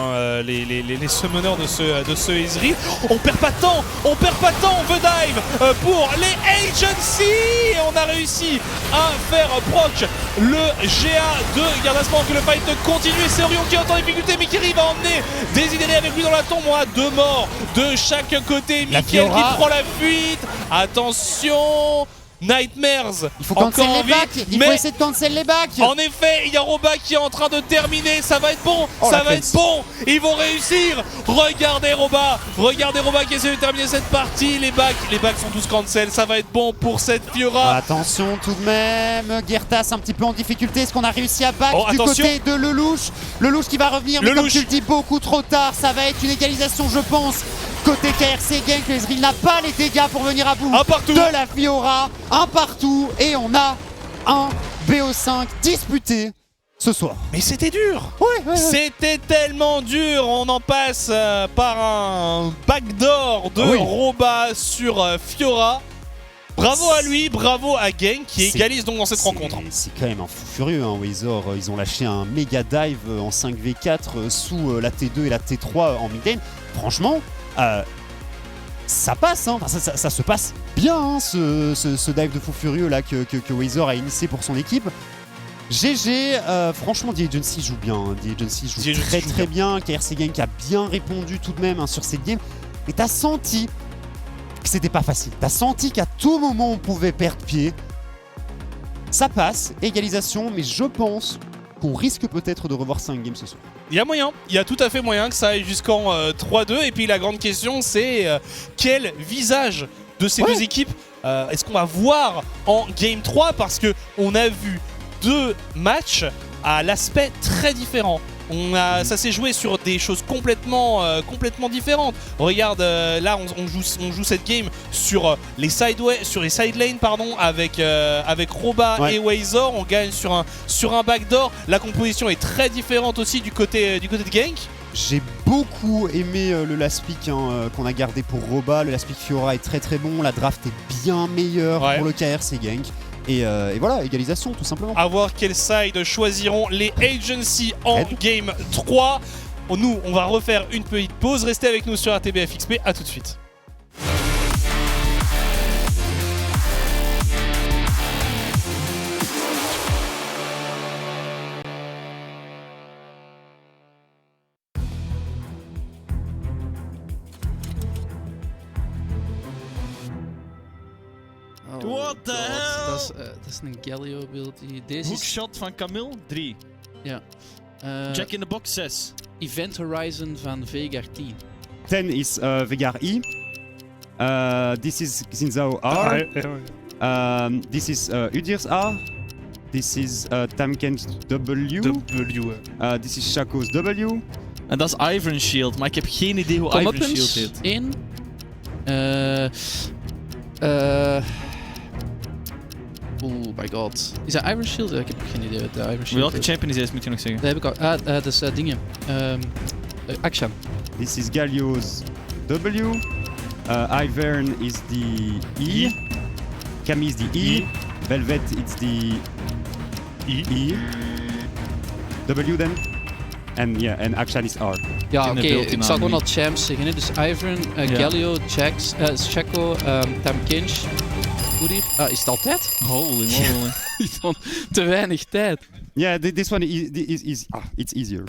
les summoners de ce Ezreal. On perd pas de temps, on veut dive pour les Agency. Et on a réussi à faire proc le GA de Gardas pendant que le fight continue. Et c'est Orion qui est en difficulté, Mickaël va emmener Désidéré avec lui dans la tombe. On a 2 morts de chaque côté. Mickaël qui prend la fuite. Attention. Nightmares. Il faut cancel encore en les vie, backs. Il mais faut essayer de cancel les backs. en effet, il y a Roba qui est en train de terminer. Ça va être bon. Oh, ça la va fence. être bon. Ils vont réussir. Regardez Roba qui essaie de terminer cette partie. Les backs sont tous cancel. Ça va être bon pour cette Fiora. Attention tout de même, Gertas un petit peu en difficulté. Est-ce qu'on a réussi à back du attention. côté de Lelouch? Lelouch qui va revenir, mais comme Lelouch. tu le dis, beaucoup trop tard. Ça va être une égalisation, je pense. Côté KRC Genk, le Ezreal n'a pas les dégâts pour venir à bout Un partout. de la Fiora. Un partout, et on a un BO5 disputé ce soir. Mais c'était dur. Ouais. C'était tellement dur. On en passe par un backdoor de Oui. Roba sur Fiora. Bravo à lui, bravo à Genk qui égalise donc dans cette rencontre. C'est quand même un fou furieux, hein, Wazor. Ils ont lâché un méga dive en 5v4 sous la T2 et la T3 en mid lane. Franchement, ça passe, hein. Enfin, ça se passe bien, hein, ce dive de fou furieux là que Wazor a initié pour son équipe. GG, franchement, The Agency joue bien. Hein. The Agency joue très bien. KRC Genk a bien répondu tout de même hein, sur cette game. Et t'as senti que c'était pas facile. T'as senti qu'à tout moment on pouvait perdre pied. Ça passe, égalisation, mais je pense qu'on risque peut-être de revoir 5 games ce soir. Il y a moyen, il y a tout à fait moyen que ça aille jusqu'en 3-2. Et puis la grande question, c'est quel visage de ces deux équipes est-ce qu'on va voir en Game 3? Parce qu'on a vu deux matchs à l'aspect très différent. Ça s'est joué sur des choses complètement différentes. Regarde, là on joue cette game sur les side lanes avec Roba et Wazor. On gagne sur un backdoor. La composition est très différente aussi du côté de Genk. J'ai beaucoup aimé le last pick qu'on a gardé pour Roba. Le last pick Fiora est très bon. La draft est bien meilleure pour le KRC Genk. Et voilà, égalisation tout simplement. À voir quel side choisiront les Agency en Game 3. Nous, on va refaire une petite pause. Restez avec nous sur RTBF-XP. À tout de suite. What the hell? Dat is een Galio build. Deze Hoekshot van Camille, 3. Ja. Jack in the Box, 6. Event Horizon van Veigar 10. 10 is Veigar E. This is Xin R. This is Udir's R. This is Tamken's W. This is Shaco's W. En dat is Iron Shield, maar ik heb geen idee hoe Iron Shield heet. 1. Oh my god. Is dat Iron Shield? Ik heb geen idee wat de Iron Shield Welke champion is deze, moet je nog zeggen? Dat heb ik al. Dat is dingen. Akshan. This is Galio's W. Ivern is the E. Camille is the E. Velvet it's the E. W then. And Akshan is R. Ja, oké. Ik zal gewoon al champs zeggen. Hè. Dus Ivern, Galio, Shaco, Tamkench. Udyr. Is het altijd? Holy moly. Te weinig tijd. Yeah, this one is it's easier.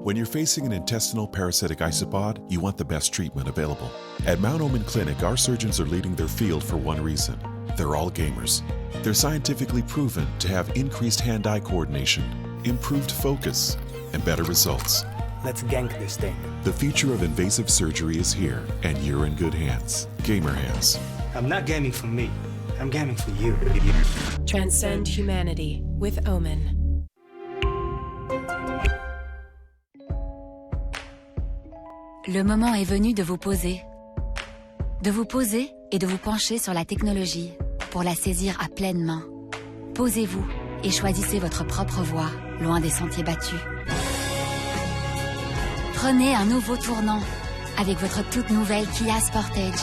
When you're facing an intestinal parasitic isopod, you want the best treatment available. At Mount Omen Clinic, our surgeons are leading their field for one reason. They're all gamers. They're scientifically proven to have increased hand-eye coordination, improved focus, and better results. Let's gank this thing. The future of invasive surgery is here, and you're in good hands. Gamer hands. I'm not gaming for me. I'm gaming for you. Transcend humanity with Omen. Le moment est venu de vous poser. De vous poser et de vous pencher sur la technologie pour la saisir à pleine main. Posez-vous et choisissez votre propre voie, loin des sentiers battus. Prenez un nouveau tournant avec votre toute nouvelle Kia Sportage.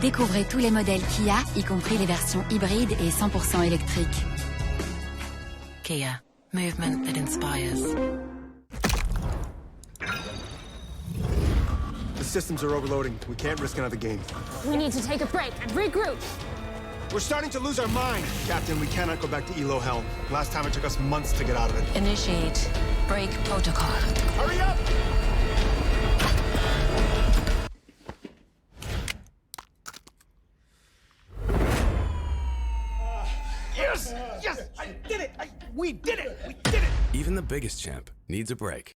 Découvrez tous les modèles Kia, y compris les versions hybrides et 100% électriques. Kia, movement that inspires. The systems are overloading. We can't risk another game. We need to take a break and regroup. We're starting to lose our mind. Captain, we cannot go back to Elo Hell. Last time it took us months to get out of it. Initiate break protocol. Hurry up! Yes! Yes! I did it! We did it! We did it! Even the biggest champ needs a break.